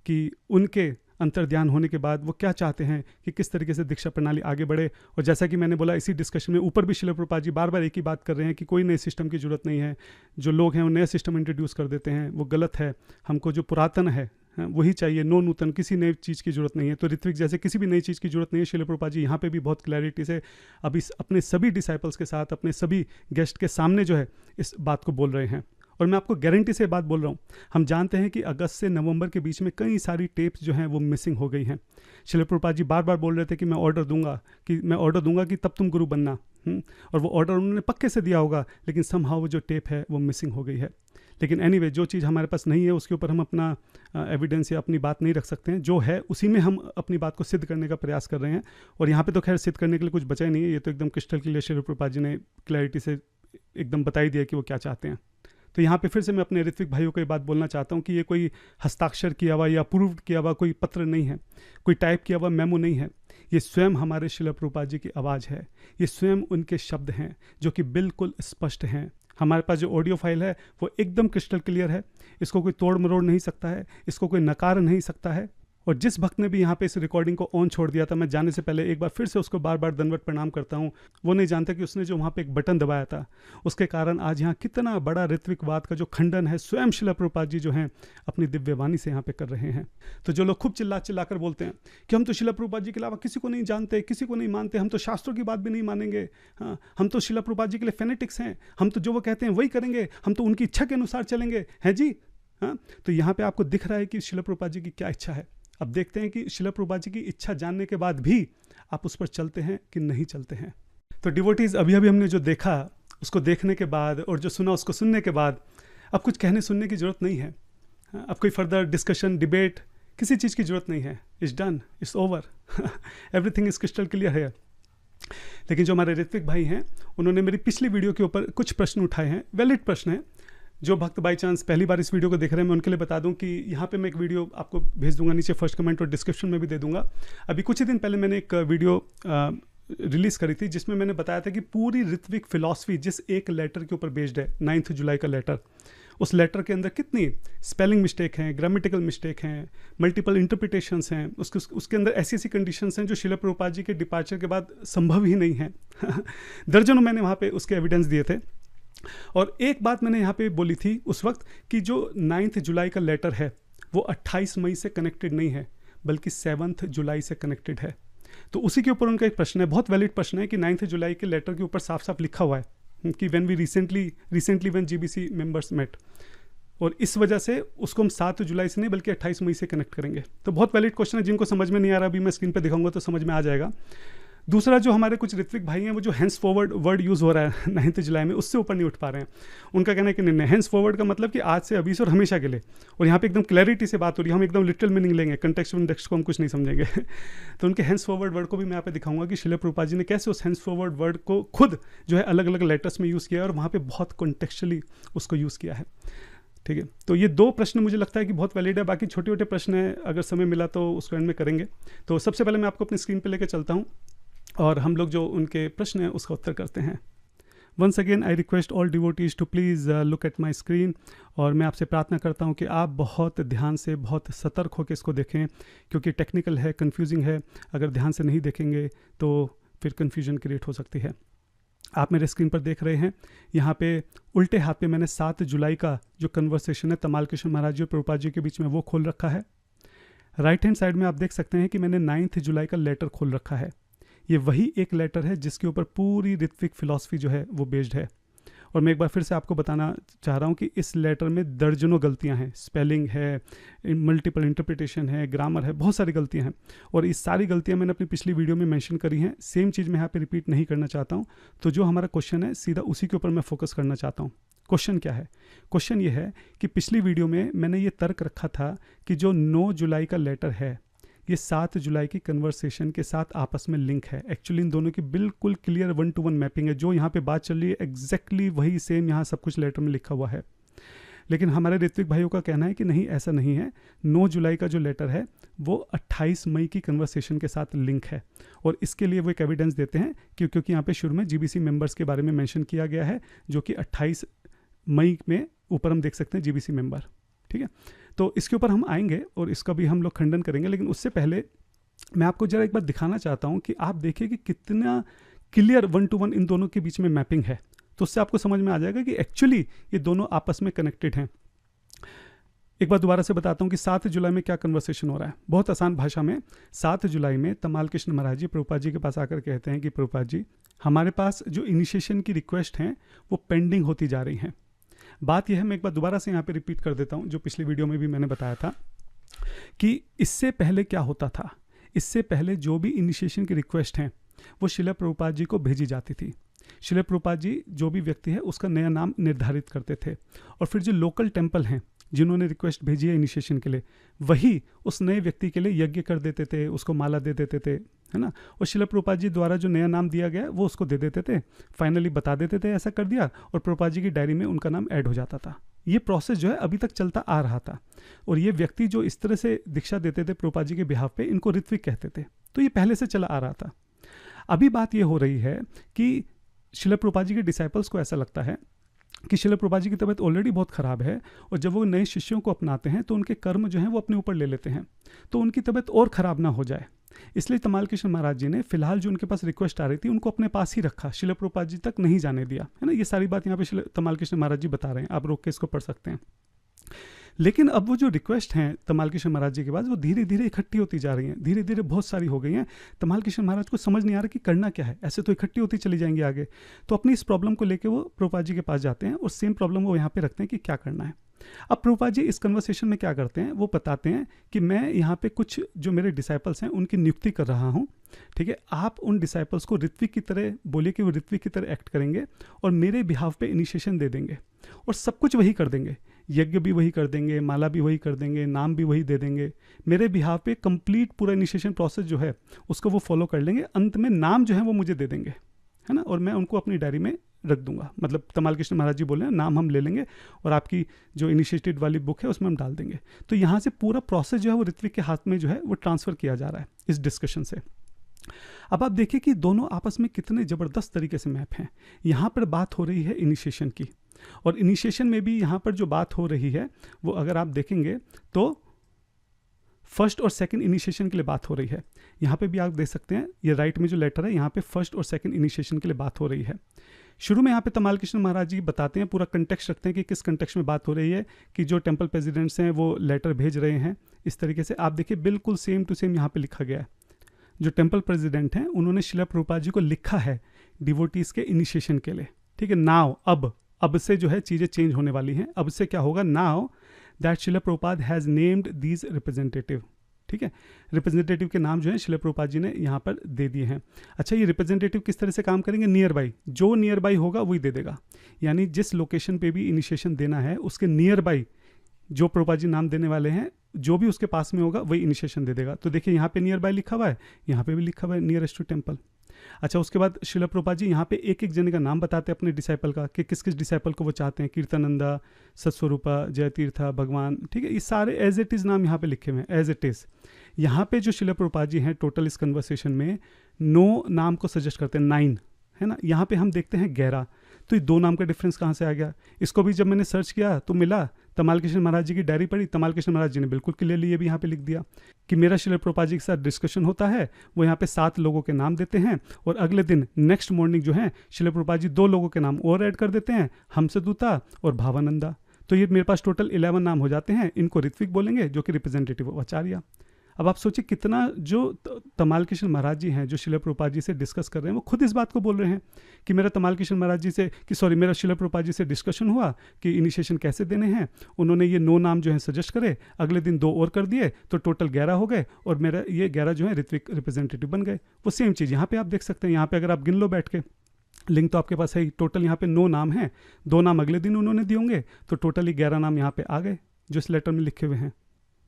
कि उनके अंतर्ध्यान होने के बाद वो क्या चाहते हैं कि किस तरीके से दीक्षा प्रणाली आगे बढ़े। और जैसा कि मैंने बोला इसी डिस्कशन में ऊपर भी श्रील प्रभुपाद जी बार बार एक ही बात कर रहे हैं कि कोई नए सिस्टम की जरूरत नहीं है। जो लोग हैं वो नए सिस्टम इंट्रोड्यूस कर देते हैं, वो गलत है। हमको जो पुरातन है वही चाहिए, नो नूतन, किसी नई चीज़ की जरूरत नहीं है। तो ऋत्विक जैसे किसी भी नई चीज़ की जरूरत नहीं है। श्रील प्रभुपाद जी यहाँ पे भी बहुत क्लैरिटी से अभी अपने सभी डिसाइपल्स के साथ, अपने सभी गेस्ट के सामने जो है इस बात को बोल रहे हैं। और मैं आपको गारंटी से बात बोल रहा हूँ, हम जानते हैं कि अगस्त से नवंबर के बीच में कई सारी टेप्स जो हैं वो मिसिंग हो गई हैं। श्रील प्रभुपाद जी बार बार बोल रहे थे कि मैं ऑर्डर दूंगा कि तब तुम गुरु बनना, और वो ऑर्डर उन्होंने पक्के से दिया होगा, लेकिन समहाउ वो जो टेप है वो मिसिंग हो गई है। लेकिन एनीवे जो चीज़ हमारे पास नहीं है उसके ऊपर हम अपना एविडेंस या अपनी बात नहीं रख सकते हैं। जो है उसी में हम अपनी बात को सिद्ध करने का प्रयास कर रहे हैं। और यहाँ पे तो खैर सिद्ध करने के लिए कुछ बचा ही नहीं है, ये तो एकदम क्रिस्टल क्लियर शिला प्रभुपाद जी ने क्लैरिटी से एकदम बता ही दिया कि वो क्या चाहते हैं। तो यहाँ पे फिर से मैं अपने ऋत्विक भाइयों को ये बात बोलना चाहता हूँ कि ये कोई हस्ताक्षर किया हुआ या अप्रूव किया हुआ कोई पत्र नहीं है, कोई टाइप किया हुआ मेमो नहीं है। ये स्वयं हमारे शिला प्रभुपाद जी की आवाज़ है, ये स्वयं उनके शब्द हैं जो कि बिल्कुल स्पष्ट हैं। हमारे पास जो ऑडियो फाइल है वो एकदम क्रिस्टल क्लियर है, इसको कोई तोड़ मरोड़ नहीं सकता है, इसको कोई नकार नहीं सकता है। और जिस भक्त ने भी यहाँ पे इस रिकॉर्डिंग को ऑन छोड़ दिया था, मैं जाने से पहले एक बार फिर से उसको बार बार दंडवत प्रणाम करता हूँ। वो नहीं जानता कि उसने जो वहाँ पे एक बटन दबाया था उसके कारण आज यहाँ कितना बड़ा ऋत्विकवाद का जो खंडन है स्वयं शिला प्रभुपाद जी जो हैं अपनी दिव्य वाणी से यहाँ पे कर रहे हैं। तो जो लोग खूब चिल्ला चिल्ला कर बोलते हैं कि हम तो शिला प्रभुपाद जी के अलावा किसी को नहीं जानते, किसी को नहीं मानते, हम तो शास्त्रों की बात भी नहीं मानेंगे, हाँ हम तो शिला प्रभुपाद जी के लिए फेनेटिक्स हैं, हम तो जो वो कहते हैं वही करेंगे, हम तो उनकी इच्छा के अनुसार चलेंगे, हैं जी। हाँ, तो यहाँ पे आपको दिख रहा है कि शिला प्रभुपाद जी की क्या इच्छा है। अब देखते हैं कि शिला प्रभुपाद जी की इच्छा जानने के बाद भी आप उस पर चलते हैं कि नहीं चलते हैं। तो डिवोटीज अभी अभी हमने जो देखा उसको देखने के बाद और जो सुना उसको सुनने के बाद अब कुछ कहने सुनने की ज़रूरत नहीं है। अब कोई फर्दर डिस्कशन डिबेट किसी चीज़ की ज़रूरत नहीं है। It's done, it's over, everything is crystal clear है। लेकिन जो हमारे ऋत्विक भाई हैं उन्होंने मेरी पिछली वीडियो के ऊपर कुछ प्रश्न उठाए हैं, वैलिड प्रश्न हैं। जो भक्त बाई चांस पहली बार इस वीडियो को देख रहे हैं मैं उनके लिए बता दूं कि यहाँ पे मैं एक वीडियो आपको भेज दूंगा, नीचे फर्स्ट कमेंट और डिस्क्रिप्शन में भी दे दूंगा। अभी कुछ ही दिन पहले मैंने एक वीडियो रिलीज़ करी थी जिसमें मैंने बताया था कि पूरी ऋत्विक फिलॉसफी जिस एक लेटर के ऊपर बेस्ड है, 9 जुलाई का लेटर, उस लेटर के अंदर कितनी स्पेलिंग मिस्टेक हैं, ग्रामेटिकल मिस्टेक हैं, मल्टीपल इंटरप्रिटेशंस हैं, उसके अंदर ऐसी ऐसी कंडीशंस हैं जो शिला प्रभुपाद जी के डिपार्चर के बाद संभव ही नहीं है। दर्जनों मैंने वहाँ पे उसके एविडेंस दिए थे। और एक बात मैंने यहाँ पे बोली थी उस वक्त कि जो 9 जुलाई का लेटर है वो 28 मई से कनेक्टेड नहीं है बल्कि 7 जुलाई से कनेक्टेड है। तो उसी के ऊपर उनका एक प्रश्न है, बहुत वैलिड प्रश्न है कि 9 जुलाई के लेटर के ऊपर साफ साफ लिखा हुआ है कि when we recently when GBC members met, और इस वजह से उसको हम 7 जुलाई से नहीं बल्कि 28 मई से कनेक्ट करेंगे। तो बहुत वैलिड क्वेश्चन है, जिनको समझ में नहीं आ रहा अभी मैं स्क्रीन पर दिखाऊंगा तो समझ में आ जाएगा। दूसरा जो हमारे कुछ ऋत्विक भाई हैं वो जो हैंस फॉरवर्ड वर्ड यूज़ हो रहा है 9 जुलाई में उससे ऊपर नहीं उठ पा रहे हैं। उनका कहना है कि नहीं, हैंस फॉरवर्ड का मतलब कि आज से अभी से और हमेशा के लिए, और यहाँ पे एकदम क्लैरिटी से बात हो रही है, हम एकदम लिटरल मीनिंग लेंगे, कंटेक्स्ट को हम कुछ नहीं समझेंगे। तो उनके हैंस फॉरवर्ड वर्ड को भी मैं यहाँ पे दिखाऊंगा कि शिला प्रभुपाद जी ने कैसे उस हैंस फॉरवर्ड वर्ड को खुद जो है अलग अलग लेटर्स में यूज़ किया है और वहाँ पर बहुत कॉन्टेक्चुअली उसको यूज़ किया है। ठीक है, तो ये 2 प्रश्न मुझे लगता है कि बहुत वैलिड है। बाकी छोटे छोटे प्रश्न हैं, अगर समय मिला तो उसको एंड में करेंगे। तो सबसे पहले मैं आपको अपनी स्क्रीन पे लेकर चलता हूँ और हम लोग जो उनके प्रश्न हैं उसका उत्तर करते हैं। Once again I request all devotees to please look at my screen. और मैं आपसे प्रार्थना करता हूँ कि आप बहुत ध्यान से, बहुत सतर्क होकर इसको देखें, क्योंकि टेक्निकल है, कन्फ्यूजिंग है। अगर ध्यान से नहीं देखेंगे तो फिर कन्फ्यूजन क्रिएट हो सकती है। आप मेरे स्क्रीन पर देख रहे हैं, यहाँ पे उल्टे हाथ पे मैंने 7 जुलाई का जो कन्वर्सेशन है तमाल कृष्ण महाराज जी और प्रभुपाद जी के बीच में वो खोल रखा है। राइट हैंड साइड में आप देख सकते हैं कि मैंने 9 जुलाई का लेटर खोल रखा है। ये वही एक लेटर है जिसके ऊपर पूरी ऋत्विक फिलॉसफी जो है वो बेस्ड है। और मैं एक बार फिर से आपको बताना चाह रहा हूँ कि इस लेटर में दर्जनों गलतियाँ हैं, स्पेलिंग है, मल्टीपल इंटरप्रिटेशन है, ग्रामर है, बहुत सारी गलतियाँ हैं। और ये सारी गलतियाँ मैंने अपनी पिछली वीडियो में मेंशन करी हैं। सेम चीज़ मैं यहाँ पे रिपीट नहीं करना चाहता हूँ। तो जो हमारा क्वेश्चन है सीधा उसी के ऊपर मैं फोकस करना चाहता हूँ। क्वेश्चन क्या है? क्वेश्चन ये है कि पिछली वीडियो में मैंने ये तर्क रखा था कि जो 9 जुलाई का लेटर है ये 7 जुलाई की कन्वर्सेशन के साथ आपस में लिंक है। एक्चुअली इन दोनों की बिल्कुल क्लियर 1-to-1 मैपिंग है। जो यहाँ पे बात चल रही है एग्जैक्टली वही सेम यहाँ सब कुछ लेटर में लिखा हुआ है। लेकिन हमारे ऋत्विक भाइयों का कहना है कि नहीं, ऐसा नहीं है। 9 जुलाई का जो लेटर है वो 28 मई की कन्वर्सेशन के साथ लिंक है। और इसके लिए वो एक एविडेंस देते हैं क्योंकि यहाँ पे शुरू में जीबीसी मेंबर्स के बारे में मेंशन किया गया है, जो कि 28 मई में ऊपर हम देख सकते हैं जीबीसी मेंबर। ठीक है, तो इसके ऊपर हम आएंगे और इसका भी हम लोग खंडन करेंगे। लेकिन उससे पहले मैं आपको जरा एक बार दिखाना चाहता हूँ कि आप देखिए कि कितना क्लियर 1-to-1 इन दोनों के बीच में मैपिंग है। तो उससे आपको समझ में आ जाएगा कि एक्चुअली ये दोनों आपस में कनेक्टेड हैं। एक बार दोबारा से बताता हूँ कि 7 जुलाई में क्या कन्वर्सेशन हो रहा है। बहुत आसान भाषा में 7 जुलाई में तमाल कृष्ण महाराज जी प्रभुपाद जी के पास आकर कहते हैं कि प्रभुपाद जी, हमारे पास जो इनिशिएशन की रिक्वेस्ट हैं वो पेंडिंग होती जा रही हैं। बात यह है, मैं एक बार दोबारा से यहाँ पे रिपीट कर देता हूँ, जो पिछली वीडियो में भी मैंने बताया था कि इससे पहले क्या होता था। इससे पहले जो भी इनिशिएशन की रिक्वेस्ट हैं वो शिला प्रभुपाद जी को भेजी जाती थी। शिला प्रभुपाद जी जो भी व्यक्ति है उसका नया नाम निर्धारित करते थे, और फिर जो लोकल टेम्पल हैं जिन्होंने रिक्वेस्ट भेजी है इनिशिएशन के लिए, वही उस नए व्यक्ति के लिए यज्ञ कर देते थे, उसको माला दे देते थे, है ना। और शिला प्रभुपाद जी द्वारा जो नया नाम दिया गया वो उसको दे देते थे, फाइनली बता देते थे ऐसा कर दिया, और प्रभुपाद जी की डायरी में उनका नाम ऐड हो जाता था। ये प्रोसेस जो है अभी तक चलता आ रहा था, और ये व्यक्ति जो इस तरह से दीक्षा देते थे प्रभुपाद जी के बिहाफ पे, इनको ऋत्विक कहते थे। तो ये पहले से चला आ रहा था। अभी बात ये हो रही है कि शिला प्रभुपाद जी के डिसाइपल्स को ऐसा लगता है कि शिला प्रभुपाद जी की तबीयत ऑलरेडी बहुत ख़राब है, और जब वो नए शिष्यों को अपनाते हैं तो उनके कर्म जो हैं वो अपने ऊपर ले लेते हैं, तो उनकी तबीयत और ख़राब ना हो जाए। इसलिए तमाल कृष्ण महाराज जी ने फिलहाल जो उनके पास रिक्वेस्ट आ रही थी उनको अपने पास ही रखा, शिला प्रभुपाद जी तक नहीं जाने दिया, है ना। ये सारी बात यहाँ पे तमाल कृष्ण महाराज जी बता रहे हैं, आप रोक के इसको पढ़ सकते हैं। लेकिन अब वो जो रिक्वेस्ट हैं तमाल कृष्ण महाराज जी के पास, वो धीरे धीरे इकट्ठी होती जा रही हैं, धीरे धीरे बहुत सारी हो गई हैं। तमाल कृष्ण महाराज को समझ नहीं आ रहा कि करना क्या है, ऐसे तो इकट्ठी होती चली जाएंगी आगे। तो अपनी इस प्रॉब्लम को लेकर वो प्रभुपाद जी के पास जाते हैं और सेम प्रॉब्लम वो यहाँ पे रखते हैं कि क्या करना है। अब प्रभुपाद जी इस कन्वर्सेशन में क्या करते हैं, वो बताते हैं कि मैं यहाँ पे कुछ जो मेरे डिसाइपल्स हैं उनकी नियुक्ति कर रहा हूँ, ठीक है। आप उन डिसाइपल्स को ऋत्विक की तरह बोलिए कि वो ऋत्विक की तरह एक्ट करेंगे और मेरे बिहाफ पे इनिशिएशन दे देंगे, और सब कुछ वही कर देंगे, यज्ञ भी वही कर देंगे, माला भी वही कर देंगे, नाम भी वही दे देंगे, मेरे बिहाफ पे कंप्लीट पूरा इनिशिएशन प्रोसेस जो है उसको वो फॉलो कर लेंगे। अंत में नाम जो है वो मुझे दे देंगे, है ना, और मैं उनको अपनी डायरी में रख दूंगा। मतलब तमाल कृष्ण महाराज जी बोल रहे हैं नाम हम ले लेंगे और आपकी जो इनिशिएटेड वाली बुक है उसमें हम डाल देंगे। तो यहाँ से पूरा प्रोसेस जो है वो ऋत्विक के हाथ में जो है वो ट्रांसफ़र किया जा रहा है इस डिस्कशन से। अब आप देखिए कि दोनों आपस में कितने ज़बरदस्त तरीके से मैप हैं। यहाँ पर बात हो रही है इनिशिएशन की, और इनिशिएशन में भी यहाँ पर जो बात हो रही है वो अगर आप देखेंगे तो फर्स्ट और सेकंड इनिशिएशन के लिए बात हो रही है। यहाँ पे भी आप देख सकते हैं ये राइट में जो लेटर है यहाँ पे फर्स्ट और सेकंड इनिशिएशन के लिए बात हो रही है। शुरू में यहाँ पे तमाल कृष्ण महाराज जी बताते हैं, पूरा कंटेक्स्ट रखते हैं कि किस कंटेक्स्ट में बात हो रही है, कि जो टेम्पल प्रेसिडेंट्स हैं वो लेटर भेज रहे हैं इस तरीके से। आप देखिए बिल्कुल सेम टू सेम यहाँ पे लिखा गया है। जो टेम्पल प्रेसिडेंट हैं उन्होंने शिला प्रभुपाद जी को लिखा है डिवोटीज के इनिशिएशन के लिए, ठीक है। नाउ अब से जो है चीज़ें चेंज होने वाली हैं। अब से क्या होगा, now that Shila Prabhupada has named these representative, ठीक है। रिप्रेजेंटेटिव के नाम जो है शिला प्रभुपाद जी ने यहाँ पर दे दिए हैं। अच्छा, ये रिप्रेजेंटेटिव किस तरह से काम करेंगे, नियर बाई, जो नियर बाई होगा वही दे देगा। यानी जिस लोकेशन पे भी इनिशिएशन देना है उसके नियर बाई जो प्रभुपाद जी नाम देने वाले हैं, जो भी उसके पास में होगा वही इनिशिएशन दे देगा। तो देखिए यहाँ पे नियर बाई लिखा हुआ है, यहाँ पे भी लिखा हुआ है नियरेस्ट टू टेम्पल। अच्छा, उसके बाद शिला प्रभुपाद जी यहाँ पे एक एक जने का नाम बताते हैं अपने डिसाइपल का, कि किस किस डिसाइपल को वो चाहते हैं, कीर्तनंदा, सत्स्वरूपा, जय तीर्था, भगवान, ठीक है। ये सारे एज इट इज़ नाम यहाँ पे लिखे हुए हैं, एज इट इज़। यहाँ पे जो शिला प्रभुपाद जी हैं टोटल इस कन्वर्सेशन में 9 नाम को सजेस्ट करते हैं, 9, है ना। यहाँ पे हम देखते हैं 11, तो ये 2 नाम का डिफरेंस कहाँ से आ गया। इसको भी जब मैंने सर्च किया तो मिला, तमाल कृष्ण महाराज जी की डायरी पढ़ी, तमाल कृष्ण महाराज जी ने बिल्कुल क्लियरली ये भी यहाँ पे लिख दिया कि मेरा शिला प्रभुपाद जी के साथ डिस्कशन होता है, वो यहाँ पे 7 लोगों के नाम देते हैं, और अगले दिन नेक्स्ट मॉर्निंग जो है शिला प्रभुपाद जी 2 लोगों के नाम और ऐड कर देते हैं, हमसदूता और भावानंदा। तो ये मेरे पास टोटल 11 नाम हो जाते हैं। इनको ऋत्विक बोलेंगे जो कि रिप्रेजेंटेटिव आचार्य। अब आप सोचिए कितना जो तमाल कृष्ण महाराज जी हैं जो शिला प्रभुपाद जी से डिस्कस कर रहे हैं, वो खुद इस बात को बोल रहे हैं कि मेरा तमाल कृष्ण महाराज जी से मेरा शिला प्रभुपाद जी से डिस्कशन हुआ कि इनिशिएशन कैसे देने हैं। उन्होंने ये 9 नाम जो है सजेस्ट करे, अगले दिन 2 और कर दिए, तो टोटल 11 हो गए, और मेरा ये 11 जो है ऋत्विक रिप्रेजेंटेटिव बन गए। वो सेम चीज़ यहाँ पे आप देख सकते हैं। यहाँ पे अगर आप गिन लो बैठ के, लिंक तो आपके पास है, टोटल यहाँ पे 9 नाम हैं, 2 नाम अगले दिन उन्होंने दिए होंगे, तो टोटली 11 नाम यहाँ पे आ गए जो इस लेटर में लिखे हुए हैं।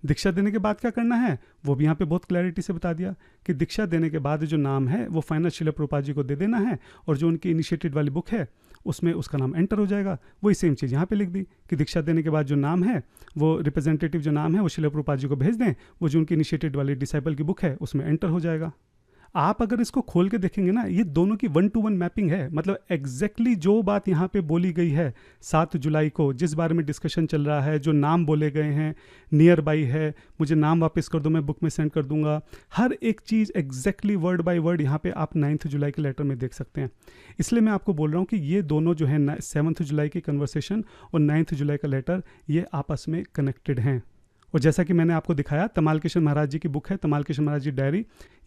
दीक्षा देने के बाद क्या करना है वो भी यहाँ पे बहुत क्लैरिटी से बता दिया कि दीक्षा देने के बाद जो नाम है वो फाइनल शिला प्रभुपाद जी को दे देना है, और जो उनकी इनिशिएटेड वाली बुक है उसमें उसका नाम एंटर हो जाएगा। वही सेम चीज़ यहाँ पे लिख दी कि दीक्षा देने के बाद जो नाम है वो रिप्रेजेंटेटिव जो नाम है वो शिला प्रभुपाद जी को भेज दें, वो जो उनकी इनिशिएटेड वाली डिसाइपल की बुक है उसमें एंटर हो जाएगा। आप अगर इसको खोल के देखेंगे ना, ये दोनों की 1-to-1 मैपिंग है। मतलब एग्जैक्टली जो बात यहाँ पे बोली गई है 7 जुलाई को, जिस बारे में डिस्कशन चल रहा है, जो नाम बोले गए हैं, नियर बाई है, मुझे नाम वापस कर दो मैं बुक में सेंड कर दूंगा, हर एक चीज़ एग्जैक्टली वर्ड बाय वर्ड यहाँ पे आप 9 जुलाई के लेटर में देख सकते हैं। इसलिए मैं आपको बोल रहा हूँ कि ये दोनों जो है 7 जुलाई की कन्वर्सेशन और 9 जुलाई का लेटर, ये आपस में कनेक्टेड हैं। और जैसा कि मैंने आपको दिखाया, तमाल किशन महाराज जी की बुक है, तमाल किशन महाराज जी डायरी,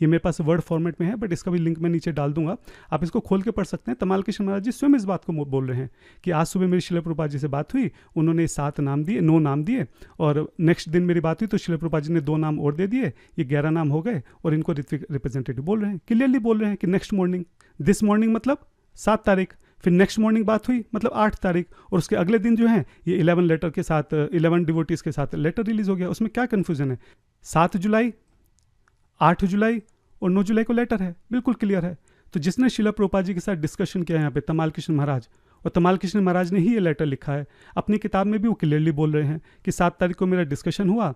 ये मेरे पास वर्ड फॉर्मेट में है, बट इसका भी लिंक मैं नीचे डाल दूंगा, आप इसको खोल के पढ़ सकते हैं। तमाल किशन महाराज जी स्वयं इस बात को बोल रहे हैं कि आज सुबह मेरी शिला प्रभुपाद जी से बात हुई, उन्होंने 9 नाम दिए, और नेक्स्ट दिन मेरी बात हुई तो शिला प्रभुपाद जी ने 2 नाम और दे दिए, ये 11 नाम हो गए, और इनको ऋत्विक रिप्रेजेंटेटिव बोल रहे हैं, क्लियरली बोल रहे हैं कि नेक्स्ट मॉर्निंग, दिस मॉर्निंग मतलब 7 तारीख, फिर नेक्स्ट मॉर्निंग बात हुई मतलब 8 तारीख, और उसके अगले दिन जो है ये 11 लेटर के साथ, 11 डिवोटीज के साथ लेटर रिलीज हो गया। उसमें क्या कन्फ्यूजन है? 7 जुलाई, 8 जुलाई और 9 जुलाई को लेटर है, बिल्कुल क्लियर है। तो जिसने शिला प्रभुपाद जी के साथ डिस्कशन किया यहाँ पे, तमाल किशन महाराज, और तमाल किशन महाराज ने ही ये लेटर लिखा है अपनी किताब में भी, वो क्लियरली बोल रहे हैं कि 7 तारीख को मेरा डिस्कशन हुआ,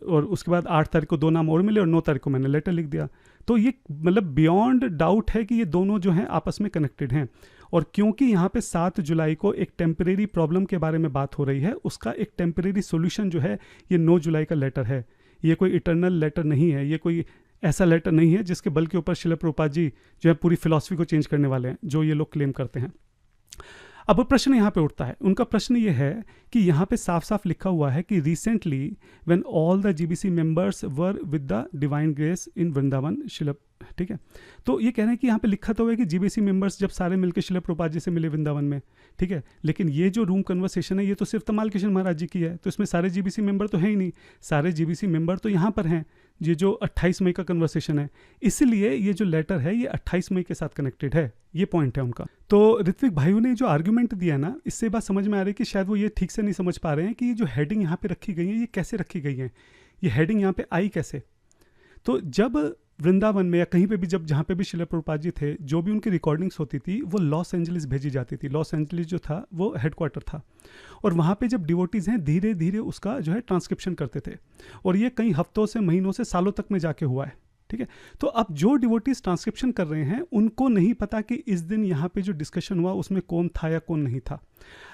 और उसके बाद 8 तारीख को 2 नाम और मिले, और 9 तारीख को मैंने लेटर लिख दिया। तो ये मतलब बियॉन्ड डाउट है कि ये दोनों जो हैं आपस में कनेक्टेड हैं। और क्योंकि यहाँ पे 7 जुलाई को एक टेम्परेरी प्रॉब्लम के बारे में बात हो रही है, उसका एक टेम्परेरी सोल्यूशन जो है ये 9 जुलाई का लेटर है। ये कोई इटर्नल लेटर नहीं है, ये कोई ऐसा लेटर नहीं है जिसके बल के ऊपर शिला प्रभुपाद जी जो है पूरी फिलॉसफी को चेंज करने वाले हैं, जो ये लोग क्लेम करते हैं। अब प्रश्न यहाँ पे उठता है, उनका प्रश्न ये है कि यहाँ पे साफ साफ लिखा हुआ है कि recently when all the GBC members were with the divine grace in Vrindavan Srila, ठीक है। तो ये कह रहे हैं कि यहाँ पे लिखा तो हुआ है कि जीबीसी मेंबर्स जब सारे मिलकर शिला प्रभुपाद जी से मिले वृंदावन में, ठीक है, लेकिन ये जो रूम कन्वर्सेशन है ये तो सिर्फ तमाल किशन महाराज जी की है, तो इसमें सारे जीबीसी मेंबर तो है ही नहीं, सारे जीबीसी मेंबर तो यहाँ पर हैं, ये जो 28 मई का कन्वर्सेशन है, इसलिए ये जो लेटर है ये 28 मई के साथ कनेक्टेड है, ये पॉइंट है उनका। तो ऋत्विक भाइयों ने जो आर्ग्यूमेंट दिया ना, इससे बात समझ में आ रही है कि शायद वो ये ठीक से नहीं समझ पा रहे हैं कि ये जो हेडिंग यहाँ पे रखी गई है ये कैसे रखी गई है, ये हेडिंग यहाँ पे आई कैसे। तो जब वृंदावन में या कहीं पे भी जब जहाँ पे भी शिला प्रभुपाद जी थे, जो भी उनकी रिकॉर्डिंग्स होती थी वो लॉस एंजलिस भेजी जाती थी। लॉस एंजलिस जो था वो हेडक्वार्टर था, और वहाँ पे जब डिवोटीज़ हैं धीरे धीरे उसका जो है ट्रांसक्रिप्शन करते थे, और ये कई हफ्तों से, महीनों से, सालों तक में जाके हुआ है, ठीक है। तो अब जो डिवोटीज ट्रांसक्रिप्शन कर रहे हैं उनको नहीं पता कि इस दिन यहाँ पे जो डिस्कशन हुआ उसमें कौन था या कौन नहीं था।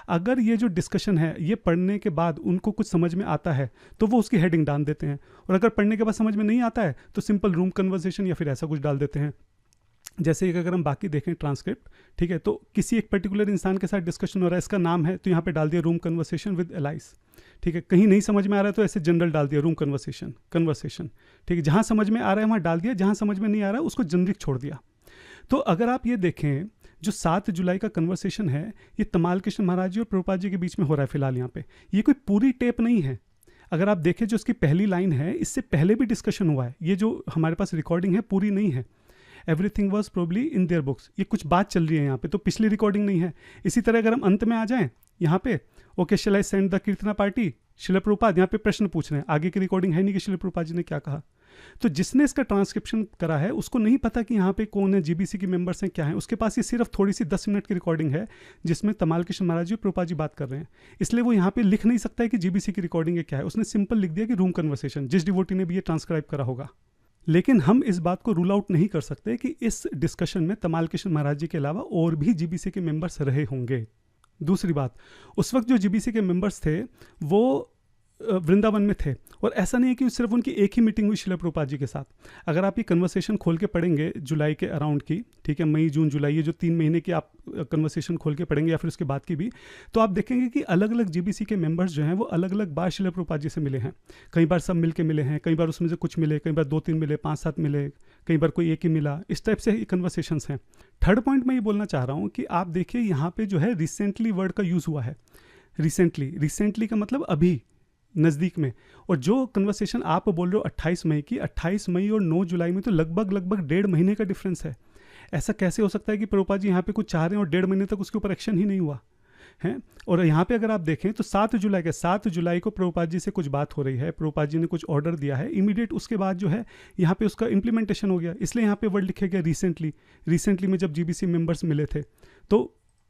अगर ये जो डिस्कशन है ये पढ़ने के बाद उनको कुछ समझ में आता है तो वो उसकी हेडिंग डाल देते हैं, और अगर पढ़ने के बाद समझ में नहीं आता है तो सिंपल रूम कन्वर्सेशन या फिर ऐसा कुछ डाल देते हैं। जैसे कि अगर हम बाकी देखें ट्रांसक्रिप्ट, ठीक है, तो किसी एक पर्टिकुलर इंसान के साथ डिस्कशन हो रहा है, इसका नाम है तो यहाँ पे डाल दिया रूम कन्वर्सेशन विद एलाइस, ठीक है। कहीं नहीं समझ में आ रहा है तो ऐसे जनरल डाल दिया रूम कन्वर्सेशन, ठीक है। जहाँ समझ में आ रहा है वहाँ डाल दिया, जहाँ समझ में नहीं आ रहा है उसको जनरिक छोड़ दिया। तो अगर आप ये देखें जो 7 जुलाई का कन्वर्सेशन है ये तमाल किशन महाराज जी और प्रभुपाद जी के बीच में हो रहा है फिलहाल यहाँ पे, ये कोई पूरी टेप नहीं है। अगर आप देखें जो इसकी पहली लाइन है इससे पहले भी डिस्कशन हुआ है, ये जो हमारे पास रिकॉर्डिंग है पूरी नहीं है। Everything was probably in their books, ये कुछ बात चल रही है यहाँ पे, तो पिछली रिकॉर्डिंग नहीं है। इसी तरह अगर हम अंत में आ जाएं यहाँ पे, okay shall I send the kirtana party Srila Prabhupada, यहाँ पे प्रश्न पूछ रहे हैं, आगे की रिकॉर्डिंग है नहीं कि शिला प्रभुपाद जी ने क्या कहा। तो जिसने इसका ट्रांसक्रिप्शन करा है उसको नहीं पता कि यहाँ पे कौन है, जीबीसी के मेंबर्स हैं, क्या है। उसके पास ये सिर्फ थोड़ी सी 10 मिनट की रिकॉर्डिंग है जिसमें तमाल किशन महाराज जी और प्रभुपाद जी बात कर रहे हैं, इसलिए वो यहाँ पे लिख नहीं सकता है कि जीबीसी की रिकॉर्डिंग है क्या है। उसने सिंपल लिख दिया कि रूम कन्वर्सेशन, जिस डिवोटी ने भी ये ट्रांसक्राइब करा होगा। लेकिन हम इस बात को रूल आउट नहीं कर सकते कि इस डिस्कशन में तमाल किशन महाराज जी के अलावा और भी जीबीसी के मेंबर्स रहे होंगे। दूसरी बात, उस वक्त जो जीबीसी के मेंबर्स थे वो वृंदावन में थे, और ऐसा नहीं है कि सिर्फ उनकी एक ही मीटिंग हुई शिला प्रभुपाद जी के साथ। अगर आप ये कन्वर्सेशन खोल के पढ़ेंगे जुलाई के अराउंड की, ठीक है, मई जून जुलाई, ये जो 3 महीने की आप कन्वर्सेशन खोल के पढ़ेंगे या फिर उसके बाद की भी, तो आप देखेंगे कि अलग अलग जीबीसी के मेंबर्स जो हैं वो अलग अलग बार शिला प्रभुपाद जी से मिले हैं। कई बार सब मिल के मिले हैं, कई बार उसमें से कुछ मिले, कई बार 2-3 मिले, 5-7 मिले, कई बार कोई एक ही मिला, इस टाइप से कन्वर्सेशंस हैं। थर्ड पॉइंट मैं ये बोलना चाह रहा हूँ कि आप देखिए यहाँ पे जो है रिसेंटली वर्ड का यूज़ हुआ है। रिसेंटली का मतलब अभी, नज़दीक में। और जो कन्वर्सेशन आप बोल रहे हो 28 मई की, 28 मई और 9 जुलाई में तो लगभग 1.5 महीने का डिफरेंस है। ऐसा कैसे हो सकता है कि प्रभुपाद जी यहाँ पे कुछ चाह रहे हैं और 1.5 महीने तक उसके ऊपर एक्शन ही नहीं हुआ है। और यहाँ पे अगर आप देखें तो 7 जुलाई को प्रभुपाद जी से कुछ बात हो रही है, प्रभुपाद जी ने कुछ ऑर्डर दिया है, इमीडिएट उसके बाद जो है यहाँ पे उसका इम्प्लीमेंटेशन हो गया, इसलिए यहाँ पे वर्ड लिखे गया रिसेंटली में जब जीबीसी मेंबर्स मिले थे। तो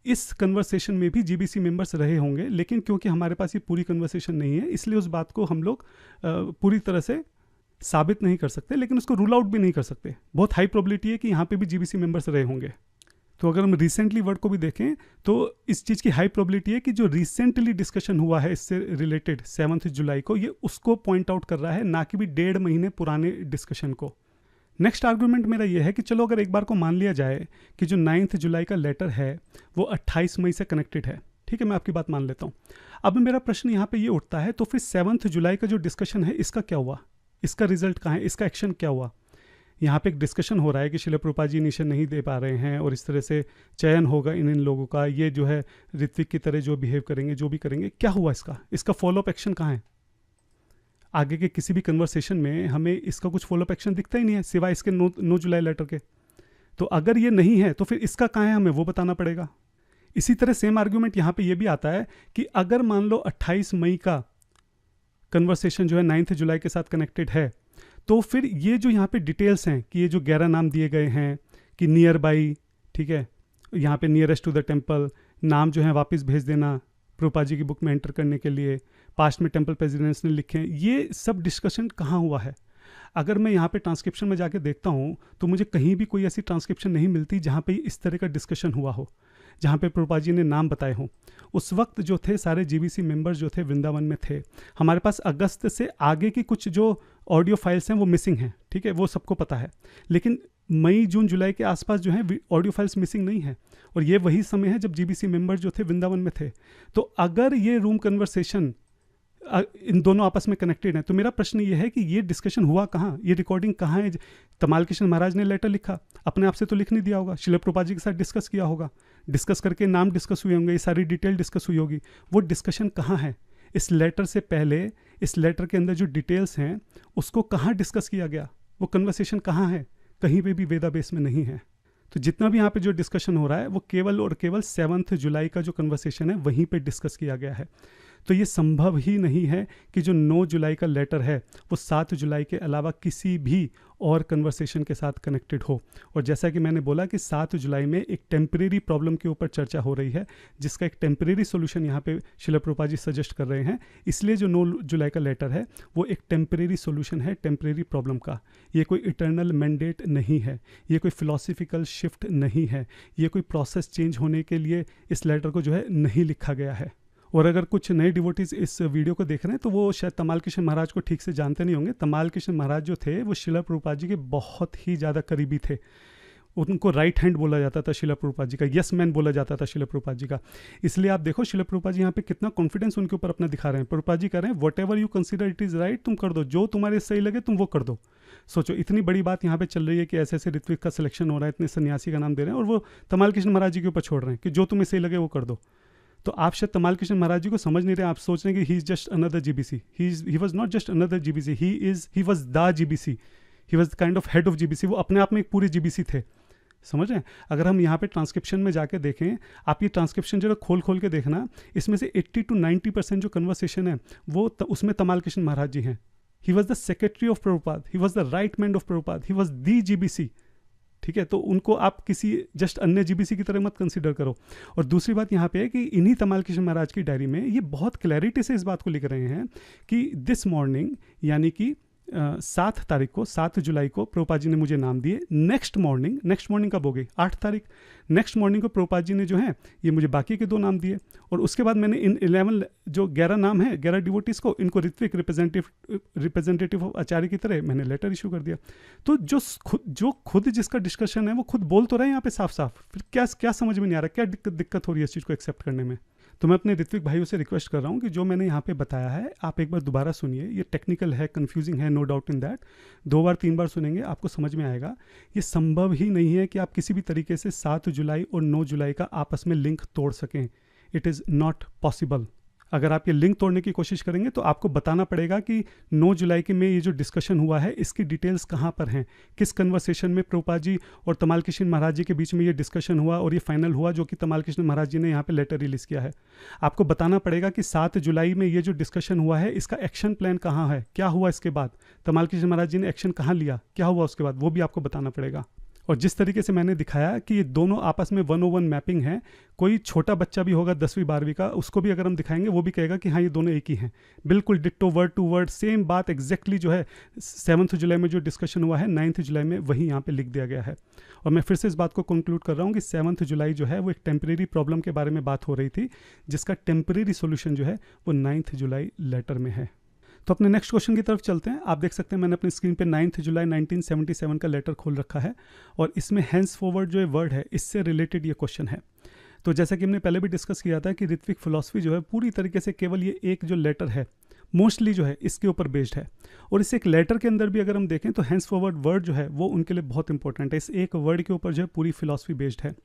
इस कन्वर्सेशन में भी जीबीसी मेंबर्स रहे होंगे, लेकिन क्योंकि हमारे पास ये पूरी कन्वर्सेशन नहीं है इसलिए उस बात को हम लोग पूरी तरह से साबित नहीं कर सकते, लेकिन उसको रूल आउट भी नहीं कर सकते। बहुत हाई प्रोबेबिलिटी है कि यहाँ पे भी जीबीसी मेंबर्स रहे होंगे। तो अगर हम रिसेंटली वर्ड को भी देखें तो इस चीज़ की हाई प्रोबेबिलिटी है कि जो रिसेंटली डिस्कशन हुआ है इससे रिलेटेड 7 जुलाई को, ये उसको पॉइंट आउट कर रहा है, ना कि भी 1.5 महीने पुराने डिस्कशन को। नेक्स्ट आर्गूमेंट मेरा ये है कि चलो अगर एक बार को मान लिया जाए कि जो 9 जुलाई का लेटर है वो 28 मई से कनेक्टेड है, ठीक है, मैं आपकी बात मान लेता हूँ। अब मेरा प्रश्न यहाँ पे ये उठता है, तो फिर 7 जुलाई का जो डिस्कशन है इसका क्या हुआ, इसका रिजल्ट कहाँ है, इसका एक्शन क्या हुआ? यहाँ पे एक डिस्कशन हो रहा है कि शिला प्रभुपाद जी इनिशिएशन नहीं दे पा रहे हैं और इस तरह से चयन होगा इन लोगों का, ये जो है ऋत्विक की तरह जो बिहेव करेंगे, जो भी करेंगे, क्या हुआ इसका फॉलोअप एक्शन कहाँ है? आगे के किसी भी कन्वर्सेशन में हमें इसका कुछ फॉलोअप एक्शन दिखता ही नहीं है सिवाय इसके 9 जुलाई लेटर के। तो अगर ये नहीं है तो फिर इसका कहाँ है, हमें वो बताना पड़ेगा। इसी तरह सेम आर्ग्यूमेंट यहाँ पे ये भी आता है कि अगर मान लो 28 मई का कन्वर्सेशन जो है 9 जुलाई के साथ कनेक्टेड है, तो फिर ये जो यहाँ पे डिटेल्स हैं कि ये जो 11 नाम दिए गए हैं कि नियर बाई, ठीक है, यहाँ पे नियरेस्ट टू द टेम्पल, नाम जो है वापस भेज देना प्रभुपाद जी की बुक में एंटर करने के लिए, पास्ट में टेम्पल प्रेसिडेंट्स ने लिखे हैं, ये सब डिस्कशन कहाँ हुआ है? अगर मैं यहाँ पे ट्रांसक्रिप्शन में जाके देखता हूँ तो मुझे कहीं भी कोई ऐसी ट्रांसक्रिप्शन नहीं मिलती जहाँ पे इस तरह का डिस्कशन हुआ हो, जहाँ पे प्रभुपाद जी ने नाम बताए हों। उस वक्त जो थे सारे जीबीसी मेंबर्स जो थे वृंदावन में थे। हमारे पास अगस्त से आगे की कुछ जो ऑडियो फाइल्स हैं वो मिसिंग हैं, ठीक है, वो सबको पता है, लेकिन मई जून जुलाई के आसपास जो है ऑडियो फाइल्स मिसिंग नहीं है, और ये वही समय है जब जीबीसी मेंबर्स जो थे वृंदावन में थे। तो अगर ये रूम कन्वर्सेशन इन दोनों आपस में कनेक्टेड है, तो मेरा प्रश्न ये है कि ये डिस्कशन हुआ कहाँ, ये रिकॉर्डिंग कहाँ है? तमाल कृष्ण महाराज ने लेटर लिखा, अपने आप से तो लिख नहीं दिया होगा, शिला प्रभुपाद जी के साथ डिस्कस किया होगा, डिस्कस करके नाम डिस्कस हुए होंगे, ये सारी डिटेल डिस्कस हुई होगी। वो डिस्कशन कहाँ है? इस लेटर से पहले, इस लेटर के अंदर जो डिटेल्स हैं उसको कहाँ डिस्कस किया गया? वो कन्वर्सेशन कहाँ है? कहीं पे भी वेदाबेस में नहीं है। तो जितना भी यहाँ पे जो डिस्कशन हो रहा है वो केवल और केवल 7 जुलाई का जो कन्वर्सेशन है वहीं पे डिस्कस किया गया है। तो ये संभव ही नहीं है कि जो 9 जुलाई का लेटर है वो 7 जुलाई के अलावा किसी भी और कन्वर्सेशन के साथ कनेक्टेड हो। और जैसा कि मैंने बोला कि 7 जुलाई में एक टेम्परेरी प्रॉब्लम के ऊपर चर्चा हो रही है, जिसका एक टेम्परेरी सोल्यूशन यहाँ पे शिला प्रभुपाद जी सजेस्ट कर रहे हैं। इसलिए जो 9 जुलाई का लेटर है वो एक टेम्परेरी सोल्यूशन है टेम्परेरी प्रॉब्लम का। ये कोई इटर्नल मैंडेट नहीं है, ये कोई फिलॉसफिकल शिफ्ट नहीं है, ये कोई प्रोसेस चेंज होने के लिए इस लेटर को जो है नहीं लिखा गया है। और अगर कुछ नए डिवोटीज इस वीडियो को देख रहे हैं तो वो शायद तमाल कृष्ण महाराज को ठीक से जानते नहीं होंगे। तमाल कृष्ण महाराज जो थे वो शिला प्रभुपाद जी के बहुत ही ज़्यादा करीबी थे। उनको राइट हैंड बोला जाता था शिला प्रभुपाद जी का, यस मैन बोला जाता था शिला प्रभुपाद जी का। इसलिए आप देखो शिला प्रभुपाद जी यहाँ पे कितना कॉन्फिडेंस उनके ऊपर अपना दिखा रहे हैं। प्रभुपाद जी कह रहे हैं what ever you consider it is right, तुम कर दो, जो तुम्हारे सही लगे तुम वो कर दो। सोचो इतनी बड़ी बात यहाँ पे चल रही है कि ऐसे ऐसे ऋत्विक का सिलेक्शन हो रहा है, इतने सन्यासी का नाम दे रहे हैं, और वो तमाल कृष्ण महाराज जी के ऊपर छोड़ रहे हैं कि जो तुम्हें सही लगे वो कर दो। तो आप शायद तमाल कृष्ण महाराज जी को समझ नहीं रहे, आप सोच रहे हैं कि he is just another GBC. He was not just another GBC, he was the GBC, he was kind of head of GBC. वो अपने आप में एक पूरे जीबीसी थे, समझ रहे हैं। अगर हम यहाँ पे ट्रांसक्रिप्शन में जाके देखें, आप ये ट्रांसक्रिप्शन जो खोल के देखना, इसमें से 80 to 90% जो कन्वर्सेशन है वो उसमें तमाल कृष्ण महाराज जी हैं। He was the secretary of Prabhupada, he was the right man of Prabhupada, he was the GBC, ठीक है। तो उनको आप किसी जस्ट अन्य जीबीसी की तरह मत कंसीडर करो। और दूसरी बात यहाँ पे है कि इन्हीं तमाल कृष्ण महाराज की डायरी में ये बहुत क्लैरिटी से इस बात को लिख रहे हैं कि दिस मॉर्निंग, यानी कि 7 तारीख को, 7 जुलाई को प्रभुपाद जी ने मुझे नाम दिए। नेक्स्ट मॉर्निंग कब हो गई? 8 तारीख। नेक्स्ट मॉर्निंग को प्रभुपाद जी ने जो है ये मुझे बाकी के 2 नाम दिए, और उसके बाद मैंने इन 11 नाम है, 11 डिवोटीज को, इनको ऋत्विक रिप्रेजेंटेटिव ऑफ आचार्य की तरह मैंने लेटर इशू कर दिया। तो जो खुद जिसका डिस्कशन है वो खुद बोल तो रहे हैं यहाँ पे साफ साफ, फिर क्या समझ में नहीं आ रहा, क्या दिक्कत हो रही है इस चीज़ को एक्सेप्ट करने में। तो मैं अपने ऋत्विक भाइयों से रिक्वेस्ट कर रहा हूँ कि जो मैंने यहाँ पे बताया है आप एक बार दोबारा सुनिए। ये टेक्निकल है, कंफ्यूजिंग है, नो डाउट इन दैट। 2 बार 3 बार सुनेंगे आपको समझ में आएगा। ये संभव ही नहीं है कि आप किसी भी तरीके से 7 जुलाई और 9 जुलाई का आपस में लिंक तोड़ सकें। It is not possible. अगर आप ये लिंक तोड़ने की कोशिश करेंगे तो आपको बताना पड़ेगा कि 9 जुलाई के में ये जो डिस्कशन हुआ है इसकी डिटेल्स कहाँ पर हैं, किस कन्वर्सेशन में प्रभुपाद जी और तमाल कृष्ण महाराज जी के बीच में ये डिस्कशन हुआ और ये फाइनल हुआ, जो कि तमाल कृष्ण महाराज जी ने यहाँ पे लेटर रिलीज़ किया है। आपको बताना पड़ेगा कि 7 जुलाई में ये जो डिस्कशन हुआ है इसका एक्शन प्लान कहाँ है, क्या हुआ इसके बाद, तमाल कृष्ण महाराज जी ने एक्शन कहाँ लिया, क्या हुआ उसके बाद, वो भी आपको बताना पड़ेगा। और जिस तरीके से मैंने दिखाया कि ये दोनों आपस में 101 मैपिंग है, कोई छोटा बच्चा भी होगा 10वीं 12वीं का, उसको भी अगर हम दिखाएंगे वो भी कहेगा कि हाँ ये दोनों एक ही हैं, बिल्कुल ditto, word to word same बात एग्जैक्टली जो है 7 जुलाई में जो डिस्कशन हुआ है 9 जुलाई में वही यहाँ पे लिख दिया गया है। और मैं फिर से इस बात को कंक्लूड कर रहा हूँ कि 7 जुलाई जो है वो एक टेम्परेरी प्रॉब्लम के बारे में बात हो रही थी, जिसका टेम्परेरी सोल्यूशन जो है वो 9 जुलाई लेटर में है। तो अपने नेक्स्ट क्वेश्चन की तरफ चलते हैं। आप देख सकते हैं मैंने अपनी स्क्रीन पे 9 जुलाई 1977 का लेटर खोल रखा है, और इसमें हैंस फॉरवर्ड जो वर्ड है इससे रिलेटेड ये क्वेश्चन है। तो जैसा कि हमने पहले भी डिस्कस किया था कि ऋत्विक फिलॉसफी जो है पूरी तरीके से केवल ये एक जो लेटर है मोस्टली जो है इसके ऊपर बेस्ड है। और इस एक लेटर के अंदर भी अगर हम देखें तो हैंस फॉरवर्ड वर्ड जो है वो उनके लिए बहुत इंपॉर्टेंट है। इस एक वर्ड के ऊपर जो है पूरी फिलॉसफी बेस्ड है।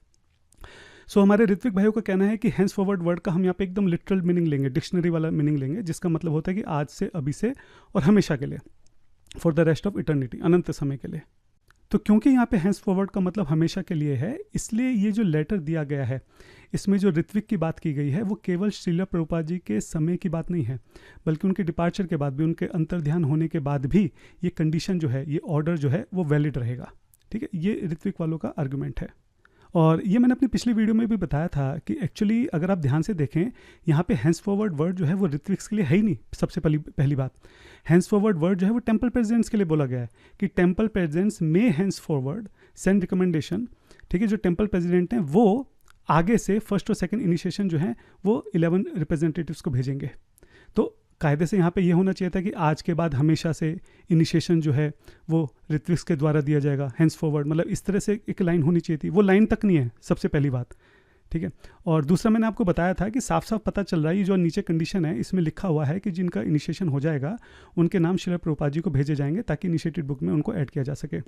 सो हमारे ऋत्विक भाइयों का कहना है कि हैंस फॉरवर्ड वर्ड का हम यहाँ पे एकदम लिटरल मीनिंग लेंगे, डिक्शनरी वाला मीनिंग लेंगे, जिसका मतलब होता है कि आज से, अभी से और हमेशा के लिए, for the rest of eternity, अनंत समय के लिए। तो क्योंकि यहाँ पे हैंस फॉरवर्ड का मतलब हमेशा के लिए है, इसलिए ये जो लेटर दिया गया है इसमें जो ऋत्विक की बात की गई है वो केवल श्रील प्रभुपाद जी के समय की बात नहीं है, बल्कि उनके डिपार्चर के बाद भी, उनके अंतर्ध्यान होने के बाद भी ये कंडीशन जो है, ये ऑर्डर जो है वो वैलिड रहेगा। ठीक है, ये ऋत्विक वालों का आर्गुमेंट है। और ये मैंने अपनी पिछली वीडियो में भी बताया था कि एक्चुअली अगर आप ध्यान से देखें यहाँ पे हैंस फॉरवर्ड वर्ड जो है वो ऋत्विक्स के लिए है ही नहीं। सबसे पहली बात, हैंस फॉरवर्ड वर्ड जो है वो टेम्पल प्रेसिडेंट्स के लिए बोला गया है कि टेम्पल प्रेसिडेंट्स में हैंस फॉरवर्ड सेंड रिकमेंडेशन। ठीक है, जो टेम्पल प्रेसिडेंट हैं वो आगे से फर्स्ट और सेकंड इनिशिएशन जो है वो 11 रिप्रेजेंटेटिव्स को भेजेंगे। तो कायदे से यहाँ पे ये होना चाहिए था कि आज के बाद हमेशा से इनिशिएशन जो है वो ऋत्विक्स के द्वारा दिया जाएगा, हैंस फॉरवर्ड, मतलब इस तरह से एक लाइन होनी चाहिए थी। वो लाइन तक नहीं है, सबसे पहली बात। ठीक है, और दूसरा मैंने आपको बताया था कि साफ साफ पता चल रहा है, ये जो नीचे कंडीशन है इसमें लिखा हुआ है कि जिनका इनिशिएशन हो जाएगा उनके नाम श्रील प्रभुपाद जी को भेजे जाएंगे ताकि इनिशिएटेड बुक में उनको ऐड किया जा सके।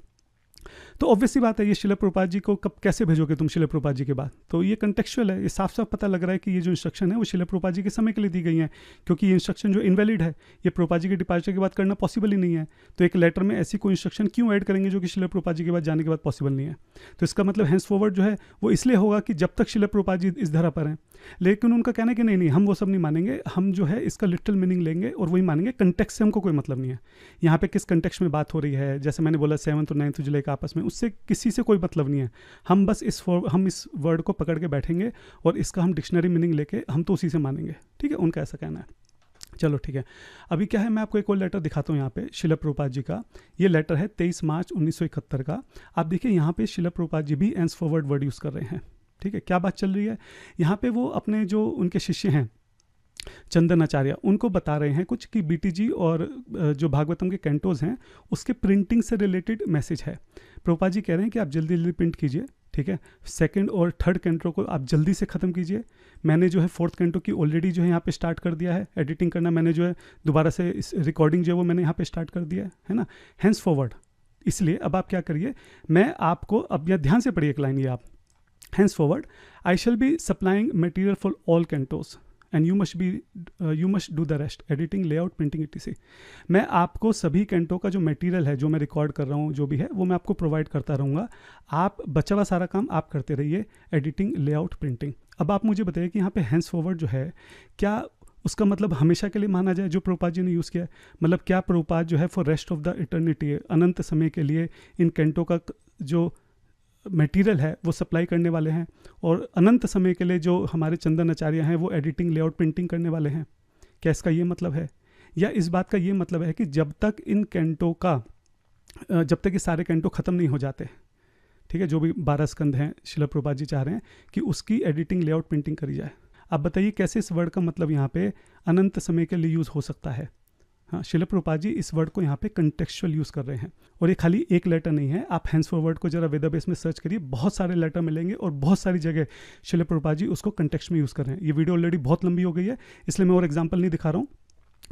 तो ऑब्वियसली बात है, ये श्रील प्रभुपाद जी को कब कैसे भेजोगे तुम श्रील प्रभुपाद जी के बाद? तो ये कंटेक्चुअल है, ये साफ साफ पता लग रहा है कि ये जो इंस्ट्रक्शन है वो श्रील प्रभुपाद जी के समय के लिए दी गई है, क्योंकि ये इंस्ट्रक्शन जो इनवैलिड है, ये प्रभुपाद जी के डिपार्चर के बाद करना पॉसिबल ही नहीं है। तो एक लेटर में ऐसी कोई इंस्ट्रक्शन क्यों ऐड करेंगे जो कि श्रील प्रभुपाद जी के बाद जाने के बाद पॉसिबल नहीं है? तो इसका मतलब हैंस फॉरवर्ड जो है वो इसलिए होगा कि जब तक श्रील प्रभुपाद जी इस धरा पर हैं। लेकिन उनका कहना है कि नहीं, हम वो सब नहीं मानेंगे, हम जो है इसका लिटरल मीनिंग लेंगे और वही मानेंगे। कंटेक्स्ट से हमको कोई मतलब नहीं है, यहाँ पे किस कंटेक्स्ट में बात हो रही है, जैसे मैंने बोला 7 और 9 जुलाई का आपस में, उससे किसी से कोई मतलब नहीं है। हम बस हम इस वर्ड को पकड़ के बैठेंगे और इसका हम डिक्शनरी मीनिंग लेके हम तो उसी से मानेंगे। ठीक है, उनका ऐसा कहना है। चलो ठीक है, अभी क्या है, मैं आपको एक और लेटर दिखाता हूँ यहाँ पे श्रील प्रभुपाद जी का। ये लेटर है 23 मार्च 1971 का। आप देखिए यहाँ पे श्रील प्रभुपाद जी भी हैंस फॉरवर्ड वर्ड यूज़ कर रहे हैं। ठीक है, क्या बात चल रही है यहाँ पे, वो अपने जो उनके शिष्य हैं चंदन आचार्य, उनको बता रहे हैं कुछ कि बीटीजी और जो भागवतम के कैंटोज हैं उसके प्रिंटिंग से रिलेटेड मैसेज है। प्रभुपाद जी कह रहे हैं कि आप जल्दी जल्दी प्रिंट कीजिए। ठीक है, सेकंड और थर्ड कैंटो को आप जल्दी से ख़त्म कीजिए। मैंने जो है फोर्थ कैंटो की ऑलरेडी जो है यहाँ पे स्टार्ट कर दिया है, एडिटिंग करना मैंने जो है दोबारा से इस रिकॉर्डिंग जो है वो मैंने यहाँ पे स्टार्ट कर दिया है ना, हैंस फॉरवर्ड। इसलिए अब आप क्या करिए, मैं आपको अब यहाँ ध्यान से पढ़िए एक लाइन, ये आप, henceforward I shall be supplying material for all cantos and you must do the rest, editing, layout, printing etc. मैं आपको सभी कैंटो का जो मटेरियल है, जो मैं रिकॉर्ड कर रहा हूँ, जो भी है वो मैं आपको प्रोवाइड करता रहूँगा। आप बचा हुआ सारा काम आप करते रहिए, एडिटिंग, लेआउट, प्रिंटिंग। अब आप मुझे बताइए कि यहाँ पे हैंस फॉरवर्ड जो है क्या उसका मतलब हमेशा के लिए माना जाए जो प्रभुपाद जी ने यूज़ किया है? मतलब क्या प्रभुपाद जो है for rest of the eternity, अनंत समय के लिए इन कैंटो का जो मटेरियल है वो सप्लाई करने वाले हैं और अनंत समय के लिए जो हमारे चंदन आचार्य हैं वो एडिटिंग, लेआउट, प्रिंटिंग करने वाले हैं? क्या इसका ये मतलब है, या इस बात का ये मतलब है कि जब तक इन कैंटो का, जब तक ये सारे कैंटो ख़त्म नहीं हो जाते, ठीक है, जो भी 12 स्कंद हैं, श्रील प्रभुपाद जी चाह रहे हैं कि उसकी एडिटिंग, लेआउट, प्रिंटिंग करी जाए। आप बताइए कैसे इस वर्ड का मतलब यहाँ पे अनंत समय के लिए यूज़ हो सकता है? हाँ, श्रील प्रभुपाद जी इस वर्ड को यहाँ पे कंटेक्चुअल यूज़ कर रहे हैं। और ये खाली एक लेटर नहीं है, आप हैंस फॉरवर्ड को जरा वेदाबेस में सर्च करिए, बहुत सारे लेटर मिलेंगे और बहुत सारी जगह श्रील प्रभुपाद जी उसको कंटेक्स्ट में यूज़ कर रहे हैं। ये वीडियो ऑलरेडी बहुत लंबी हो गई है, इसलिए मैं और एग्जाम्पल नहीं दिखा रहा हूँ।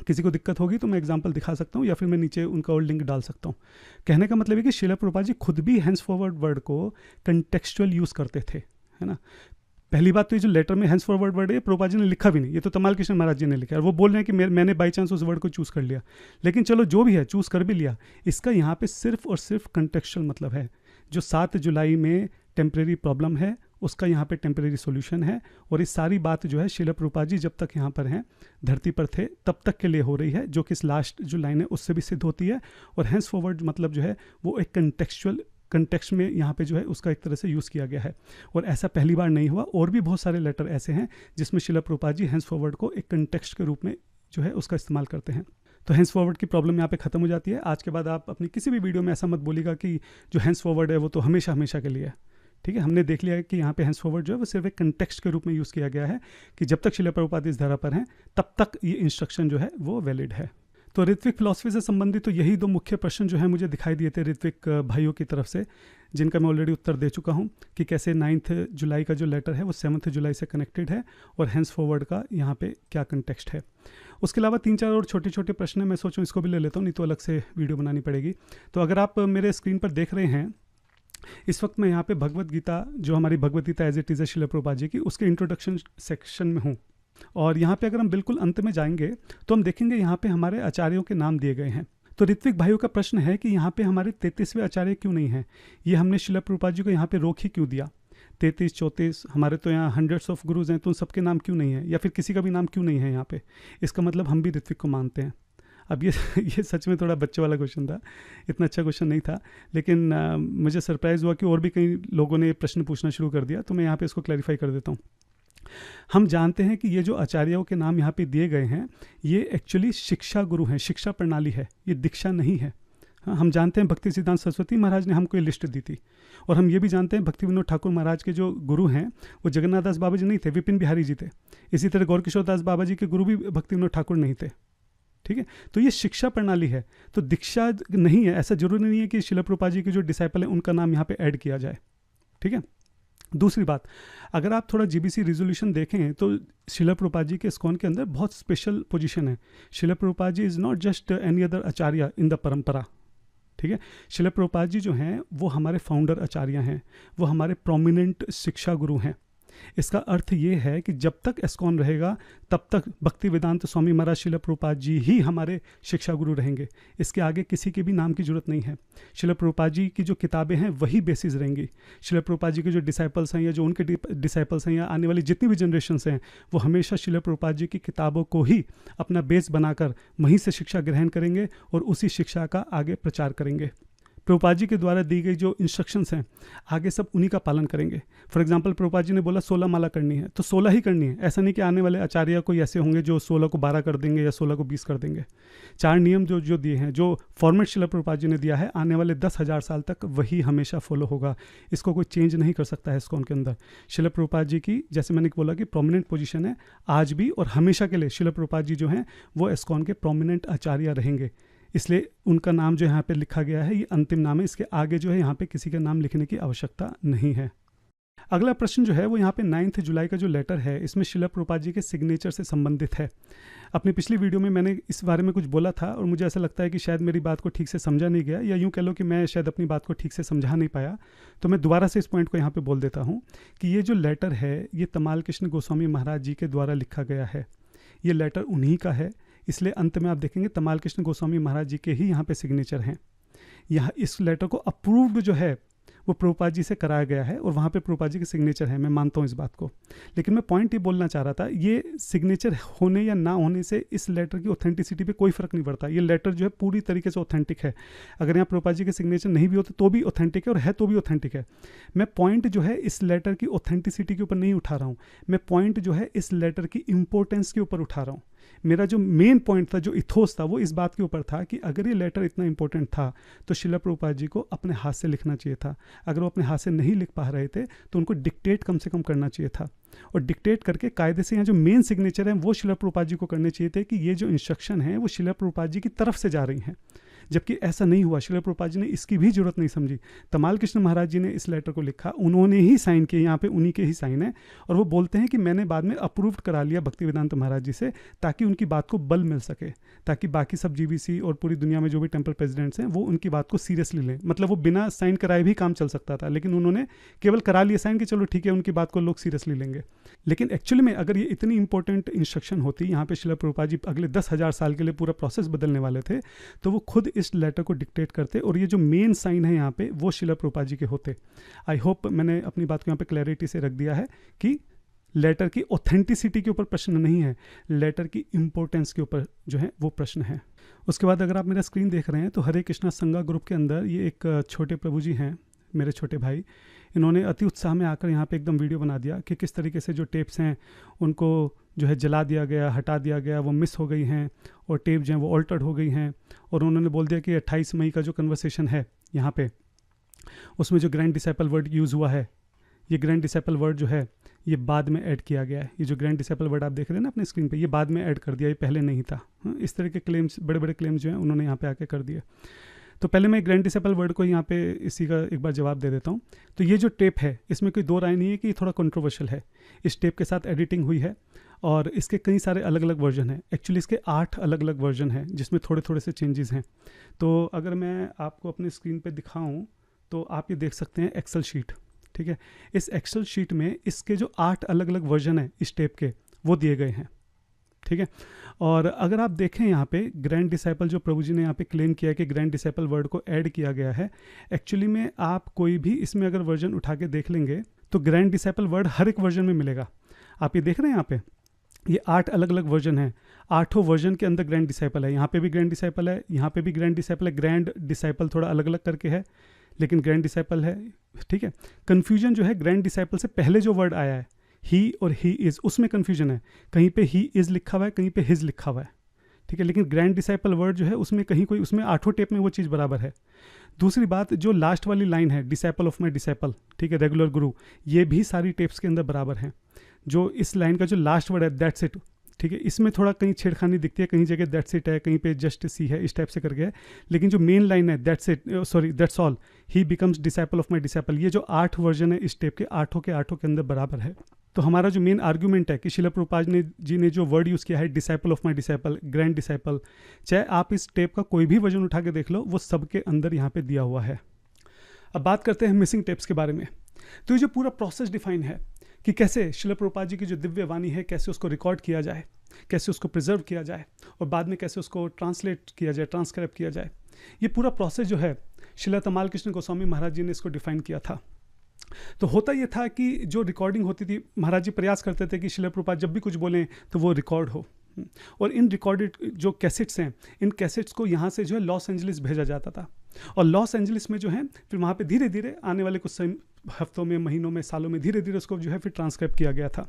किसी को दिक्कत होगी तो मैं एग्जाम्पल दिखा सकता हूँ या फिर मैं नीचे उनका और लिंक डाल सकता हूँ। कहने का मतलब है कि श्रील प्रभुपाद जी खुद भी हैंस फॉरवर्ड वर्ड को कंटेक्चुअल यूज़ करते थे, है ना। पहली बात तो ये जो लेटर में हैंस फॉरवर्ड वर्ड है प्रभुपाद जी ने लिखा भी नहीं, ये तो तमाल कृष्ण महाराज जी ने लिखा है। वो बोल रहे हैं कि मैंने बाई चांस उस वर्ड को चूज़ कर लिया, लेकिन चलो जो भी है चूज़ कर भी लिया, इसका यहाँ पे सिर्फ और सिर्फ कंटेक्चुअल मतलब है। जो 7 जुलाई में टेम्प्रेरी प्रॉब्लम है उसका यहाँ पे टेम्प्रेरी सॉल्यूशन है। और इस सारी बात जो है श्रील प्रभुपाद जी जब तक यहाँ पर हैं, धरती पर थे, तब तक के लिए हो रही है, जो कि इस लास्ट जो लाइन है उससे भी सिद्ध होती है। और हैंस फॉरवर्ड मतलब जो है वो एक कंटेक्चुअल कंटेक्स्ट में यहाँ पे जो है उसका एक तरह से यूज़ किया गया है। और ऐसा पहली बार नहीं हुआ, और भी बहुत सारे लेटर ऐसे हैं जिसमें श्रील प्रभुपाद जी हैंस फॉरवर्ड को एक कंटेक्स्ट के रूप में जो है उसका इस्तेमाल करते हैं। तो हैंस फॉरवर्ड की प्रॉब्लम यहाँ पे ख़त्म हो जाती है। आज के बाद आप अपनी किसी भी वीडियो में ऐसा मत बोलिएगा कि जो हैंस फॉरवर्ड है वो तो हमेशा हमेशा के लिए है। ठीक है, हमने देख लिया है कि यहाँ पे हैंस फॉरवर्ड जो है वो सिर्फ एक कंटेक्स्ट के रूप में यूज़ किया गया है कि जब तक श्रील प्रभुपाद इस धरा पर हैं तब तक ये इंस्ट्रक्शन जो है वो वैलिड है। तो ऋत्विक फिलॉसफी से संबंधित तो यही 2 मुख्य प्रश्न जो है मुझे दिखाई दिए थे ऋत्विक भाइयों की तरफ से। जिनका मैं ऑलरेडी उत्तर दे चुका हूँ कि कैसे 9 जुलाई का जो लेटर है वो 7 जुलाई से कनेक्टेड है और हैंस फॉरवर्ड का यहाँ पे क्या कंटेक्स्ट है। उसके अलावा 3-4 और छोटे छोटे प्रश्न हैं, मैं सोचूं इसको भी ले लेता हूँ, नहीं तो अलग से वीडियो बनानी पड़ेगी। तो अगर आप मेरे स्क्रीन पर देख रहे हैं, इस वक्त मैं यहाँ पे भगवत गीता, जो हमारी Bhagavad Gita as it is है श्रील प्रभुपाद जी की, उसके इंट्रोडक्शन सेक्शन में हूँ। और यहाँ पे अगर हम बिल्कुल अंत में जाएंगे तो हम देखेंगे यहाँ पे हमारे आचार्यों के नाम दिए गए हैं। तो ऋत्विक भाइयों का प्रश्न है कि यहाँ पे हमारे 33वें आचार्य क्यों नहीं हैं, ये हमने श्रील प्रभुपाद जी को यहाँ पे रोक ही क्यों दिया। 33-34 हमारे तो यहाँ हंड्रेड्स ऑफ गुरुज हैं, तो उन सबके नाम क्यों नहीं है, या फिर किसी का भी नाम क्यों नहीं है यहाँ पे। इसका मतलब हम भी ऋत्विक को मानते हैं। अब ये सच में थोड़ा बच्चे वाला क्वेश्चन था, इतना अच्छा क्वेश्चन नहीं था, लेकिन मुझे सरप्राइज़ हुआ कि और भी कई लोगों ने प्रश्न पूछना शुरू कर दिया, तो मैं यहाँ पे इसको क्लैरिफाई कर देता हूँ। हम जानते हैं कि ये जो आचार्यों के नाम यहाँ पे दिए गए हैं, ये एक्चुअली शिक्षा गुरु हैं, शिक्षा प्रणाली है, ये दीक्षा नहीं है। हम जानते हैं भक्ति सिद्धांत सरस्वती महाराज ने हमको ये लिस्ट दी थी, और हम ये भी जानते हैं भक्ति विनोद ठाकुर महाराज के जो गुरु हैं वो जगन्नाथ दास बाबा जी नहीं थे, विपिन बिहारी जी थे। इसी तरह गौरकिशोर दास बाबा जी के गुरु भी भक्ति विनोद ठाकुर नहीं थे। ठीक है, तो ये शिक्षा प्रणाली है, तो दीक्षा नहीं है। ऐसा जरूरी नहीं है कि श्रील प्रभुपाद जी के जो डिसाइपल हैं उनका नाम यहाँ पे ऐड किया जाए। ठीक है, दूसरी बात, अगर आप थोड़ा जीबीसी रिजोल्यूशन देखें तो श्रील प्रभुपाद जी के इस्कॉन के अंदर बहुत स्पेशल पोजीशन है। Srila Prabhupada ji is not just any other acharya in the parampara. ठीक है, श्रील प्रभुपाद जी जो हैं वो हमारे फाउंडर आचार्य हैं, वो हमारे प्रोमिनेंट शिक्षा गुरु हैं। इसका अर्थ ये है कि जब तक इस्कॉन रहेगा तब तक भक्ति वेदांत स्वामी महाराज श्रील प्रभुपाद जी ही हमारे शिक्षा गुरु रहेंगे। इसके आगे किसी के भी नाम की जरूरत नहीं है। श्रील प्रभुपाद जी की जो किताबें हैं वही बेसिस रहेंगी। श्रील प्रभुपाद जी के जो डिसाइपल्स हैं या जो उनके डिसाइपल्स हैं या आने वाली जितनी भी जनरेशन्स हैं, वो हमेशा श्रील प्रभुपाद जी की किताबों को ही अपना बेस बनाकर वहीं से शिक्षा ग्रहण करेंगे और उसी शिक्षा का आगे प्रचार करेंगे। प्रभुपाद जी के द्वारा दी गई जो इंस्ट्रक्शंस हैं आगे सब उन्हीं का पालन करेंगे। फॉर एग्जांपल प्रभुपाद जी ने बोला 16 माला करनी है तो 16 ही करनी है। ऐसा नहीं कि आने वाले आचार्य कोई ऐसे होंगे जो 16 को 12 कर देंगे या 16 को 20 कर देंगे। 4 नियम जो दिए हैं, जो फॉर्मेट श्रील प्रभुपाद जी ने दिया है, आने वाले 10,000 साल तक वही हमेशा फॉलो होगा। इसको कोई चेंज नहीं कर सकता है इस्कॉन के अंदर। श्रील प्रभुपाद जी की, जैसे मैंने बोला कि प्रोमिनेंट पोजीशन है आज भी और हमेशा के लिए। श्रील प्रभुपाद जी जो हैं वो इस्कॉन के प्रोमिनेंट आचार्य रहेंगे, इसलिए उनका नाम जो यहाँ पे लिखा गया है ये अंतिम नाम है। इसके आगे जो है यहाँ पे किसी का नाम लिखने की आवश्यकता नहीं है। अगला प्रश्न जो है वो यहाँ पे 9 जुलाई का जो लेटर है, इसमें श्रील प्रभुपाद जी के सिग्नेचर से संबंधित है। अपनी पिछली वीडियो में मैंने इस बारे में कुछ बोला था और मुझे ऐसा लगता है कि शायद मेरी बात को ठीक से समझा नहीं गया, या यूँ कह लो कि मैं शायद अपनी बात को ठीक से समझा नहीं पाया। तो मैं दोबारा से इस पॉइंट को यहाँ पे बोल देता हूँ कि ये जो लेटर है ये तमाल कृष्ण गोस्वामी महाराज जी के द्वारा लिखा गया है। ये लेटर उन्हीं का है, इसलिए अंत में आप देखेंगे तमाल कृष्ण गोस्वामी महाराज जी के ही यहाँ पे सिग्नेचर हैं। यहाँ इस लेटर को अप्रूव्ड जो है वो प्रभुपाद जी से कराया गया है और वहाँ पे प्रभुपाद जी के सिग्नेचर है। मैं मानता हूँ इस बात को, लेकिन मैं पॉइंट ये बोलना चाह रहा था, ये सिग्नेचर होने या ना होने से इस लेटर की ऑथेंटिसिटी पे कोई फ़र्क नहीं पड़ता। ये लेटर जो है पूरी तरीके से ऑथेंटिक है। अगर यहाँ प्रभुपाद जी के सिग्नेचर नहीं भी होते तो भी ऑथेंटिक है, और है तो भी ऑथेंटिक है। मैं पॉइंट जो है इस लेटर की ऑथेंटिसिटी के ऊपर नहीं उठा रहा हूँ, मैं पॉइंट जो है इस लेटर की इंपॉर्टेंस के ऊपर उठा रहा हूँ। मेरा जो मेन पॉइंट था, जो इथोस था, वो इस बात के ऊपर था कि अगर ये लेटर इतना इंपॉर्टेंट था तो श्रील प्रभुपाद जी को अपने हाथ से लिखना चाहिए था। अगर वो अपने हाथ से नहीं लिख पा रहे थे तो उनको डिक्टेट कम से कम करना चाहिए था, और डिक्टेट करके कायदे से यहाँ जो मेन सिग्नेचर हैं वो श्रील प्रभुपाद जी को करने चाहिए थे कि ये जो इंस्ट्रक्शन है वो श्रील प्रभुपाद जी की तरफ से जा रही हैं। जबकि ऐसा नहीं हुआ। श्रील प्रभुपाद जी ने इसकी भी जरूरत नहीं समझी। तमाल कृष्ण महाराज जी ने इस लेटर को लिखा, उन्होंने ही साइन किए, यहाँ पे उन्हीं के ही साइन है, और वो बोलते हैं कि मैंने बाद में अप्रूव्ड करा लिया भक्ति वेदांत महाराज जी से, ताकि उनकी बात को बल मिल सके, ताकि बाकी सब जीबीसी और पूरी दुनिया में जो भी टेम्पल प्रेसिडेंट्स हैं वो उनकी बात को सीरियसली लें। मतलब वो बिना साइन कराए भी काम चल सकता था, लेकिन उन्होंने केवल करा लिया साइन कि चलो ठीक है, उनकी बात को लोग सीरियसली लेंगे। लेकिन एक्चुअली में अगर ये इतनी इंपॉर्टेंट इंस्ट्रक्शन होती, यहाँ पे श्रील प्रभुपाद जी अगले 10,000 साल के लिए पूरा प्रोसेस बदलने वाले थे, तो वो खुद इस लेटर को डिक्टेट करते, और ये जो मेन साइन है यहाँ पे वो श्रील प्रभुपाद जी के होते। आई होप मैंने अपनी बात को यहाँ पे क्लैरिटी से रख दिया है कि लेटर की ऑथेंटिसिटी के ऊपर प्रश्न नहीं है, लेटर की इंपॉर्टेंस के ऊपर जो है वो प्रश्न है। उसके बाद अगर आप मेरा स्क्रीन देख रहे हैं तो हरे कृष्णा संगा ग्रुप के अंदर ये एक छोटे प्रभु जी हैं, मेरे छोटे भाई, इन्होंने अति उत्साह में आकर यहाँ पे एकदम वीडियो बना दिया कि किस तरीके से जो टेप्स हैं उनको जो है जला दिया गया, हटा दिया गया, वो मिस हो गई हैं, और टेप जो हैं वो ऑल्टर्ड हो गई हैं। और उन्होंने बोल दिया कि 28 मई का जो कन्वर्सेशन है यहाँ पे, उसमें जो ग्रैंड डिसाइपल वर्ड यूज़ हुआ है, ये ग्रैंड डिसाइपल वर्ड जो है ये बाद में ऐड किया गया है। ये जो ग्रैंड डिसाइपल वर्ड आप देख रहे हैं ना अपने स्क्रीन पे, ये बाद में ऐड कर दिया, ये पहले नहीं था। इस तरह के क्लेम्स, बड़े बड़े क्लेम्स जो हैं उन्होंने यहाँ पे आके कर दिए। तो पहले मैं ग्रैंड डिसेबल वर्ड को यहाँ पे इसी का एक बार जवाब दे देता हूँ। तो ये जो टेप है इसमें कोई दो राय नहीं है कि ये थोड़ा कंट्रोवर्शियल है। इस टेप के साथ एडिटिंग हुई है और इसके कई सारे अलग अलग वर्जन हैं। एक्चुअली इसके 8 अलग अलग वर्जन हैं जिसमें थोड़े थोड़े से चेंजेस हैं। तो अगर मैं आपको अपनी स्क्रीन पे दिखाऊं तो आप ये देख सकते हैं एक्सेल शीट, ठीक है। इस एक्सेल शीट में इसके जो 8 अलग अलग वर्जन हैं इस टेप के वो दिए गए हैं, ठीक है। और अगर आप देखें यहाँ पे ग्रैंड डिसाइपल जो प्रभु जी ने यहाँ पे क्लेम किया है कि ग्रैंड डिसाइपल वर्ड को ऐड किया गया है, एक्चुअली में आप कोई भी इसमें अगर वर्जन उठा के देख लेंगे तो ग्रैंड डिसाइपल वर्ड हर एक वर्जन में मिलेगा। आप ये देख रहे हैं यहाँ पे ये 8 अलग अलग वर्जन है, 8 वर्जन के अंदर ग्रैंड डिसाइपल है। यहाँ पे भी ग्रैंड डिसाइपल है, यहाँ पे भी ग्रैंड डिसाइपल है। ग्रैंड डिसाइपल थोड़ा अलग अलग करके है लेकिन ग्रैंड डिसाइपल है, ठीक है। कन्फ्यूजन जो है ग्रैंड डिसाइपल से पहले जो वर्ड आया है ही और ही इज़, उसमें कन्फ्यूजन है। कहीं पे ही इज़ लिखा हुआ है, कहीं पे हिज लिखा हुआ है, ठीक है। लेकिन ग्रैंड डिसाइपल वर्ड जो है उसमें कहीं कोई, उसमें 8 टेप में वो चीज़ बराबर है। दूसरी बात, जो लास्ट वाली लाइन है डिसाइपल ऑफ माई डिसाइपल, ठीक है, रेगुलर गुरु, ये भी सारी टेप्स के अंदर बराबर है। जो इस लाइन का जो लास्ट वर्ड है दैट्स इट, ठीक है, इसमें थोड़ा कहीं छेड़खानी दिखती है, कहीं जगह दैट्स इट है, कहीं पे जस्ट सी है, इस टाइप से करके है। लेकिन जो मेन लाइन है that's it, sorry that's all, he becomes disciple of my disciple, ये जो 8 वर्जन है इस टेप के 8 के अंदर बराबर है। तो हमारा जो मेन आर्ग्यूमेंट है कि श्रील प्रभुपाद जी ने जो वर्ड यूज़ किया है disciple of my disciple, grand disciple, चाहे आप इस टेप का कोई भी वर्जन उठा के देख लो, वो सबके अंदर यहाँ पे दिया हुआ है। अब बात करते हैं मिसिंग टेप्स के बारे में। तो ये जो पूरा प्रोसेस डिफाइन है कि कैसे श्रील प्रभुपाद जी की जो दिव्य वाणी है कैसे उसको रिकॉर्ड किया जाए, कैसे उसको प्रिजर्व किया जाए और बाद में कैसे उसको ट्रांसलेट किया जाए, ट्रांसक्राइब किया जाए, ये पूरा प्रोसेस जो है श्रील तमाल कृष्ण गोस्वामी महाराज जी ने इसको डिफाइन किया था। तो होता ये था कि जो रिकॉर्डिंग होती थी, महाराज जी प्रयास करते थे कि श्रील प्रभुपाद जब भी कुछ बोलें तो वो रिकॉर्ड हो, और इन रिकॉर्डेड जो कैसेट्स हैं, इन कैसेट्स को यहाँ से जो है लॉस एंजलिस भेजा जाता था। और लॉस एंजलिस में जो है फिर वहाँ पे धीरे धीरे आने वाले कुछ हफ्तों में, महीनों में, सालों में धीरे धीरे उसको जो है फिर ट्रांसक्राइब किया गया था।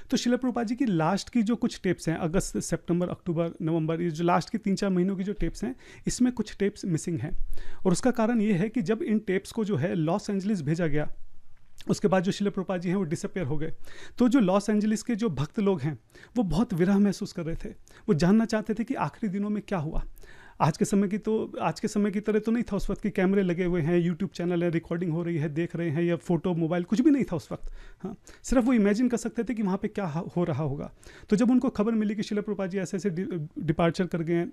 तो श्रील प्रभुपाद जी की लास्ट की जो कुछ टेप्स हैं, अगस्त, सितंबर, अक्टूबर, नवंबर, ये जो लास्ट की 3-4 महीनों की जो टेप्स हैं, इसमें कुछ टेप्स मिसिंग हैं। और उसका कारण ये है कि जब इन टेप्स को जो है लॉस एंजलिस भेजा गया, उसके बाद जो श्रील प्रभुपाद जी हैं वो डिसअपेयर हो गए। तो जो लॉस एंजलिस के जो भक्त लोग हैं वो बहुत विरह महसूस कर रहे थे। वो जानना चाहते थे कि आखिरी दिनों में क्या हुआ। आज के समय की तरह तो नहीं था उस वक्त कि कैमरे लगे हुए हैं, यूट्यूब चैनल है, रिकॉर्डिंग हो रही है, देख रहे हैं, या फोटो, मोबाइल, कुछ भी नहीं था उस वक्त। हाँ, सिर्फ वो इमेजिन कर सकते थे कि वहाँ पे क्या हो रहा होगा। तो जब उनको खबर मिली कि श्रील प्रभुपाद जी ऐसे ऐसे डिपार्चर कर गए हैं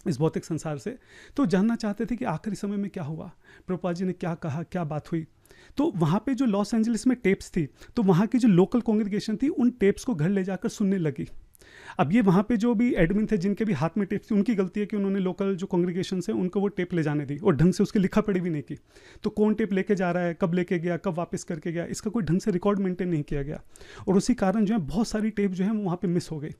इस भौतिक संसार से, तो जानना चाहते थे कि आखिरी समय में क्या हुआ, प्रभुपाद जी ने क्या कहा, क्या बात हुई। तो वहाँ पे जो लॉस एंजलिस में टेप्स थी, तो वहाँ की जो लोकल कांग्रेगेशन थी उन टेप्स को घर ले जाकर सुनने लगी। अब ये वहाँ पे जो भी एडमिन थे जिनके भी हाथ में टेप थी, उनकी गलती है कि उन्होंने लोकल जो कांग्रेगेशन है उनको वो टेप ले जाने दी और ढंग से उसकी लिखा पढ़ी भी नहीं की। तो कौन टेप लेके जा रहा है, कब लेके गया, कब वापस करके गया, इसका कोई ढंग से रिकॉर्ड मेंटेन नहीं किया गया। और उसी कारण जो है बहुत सारी टेप जो है वो वहाँ पे मिस हो गई।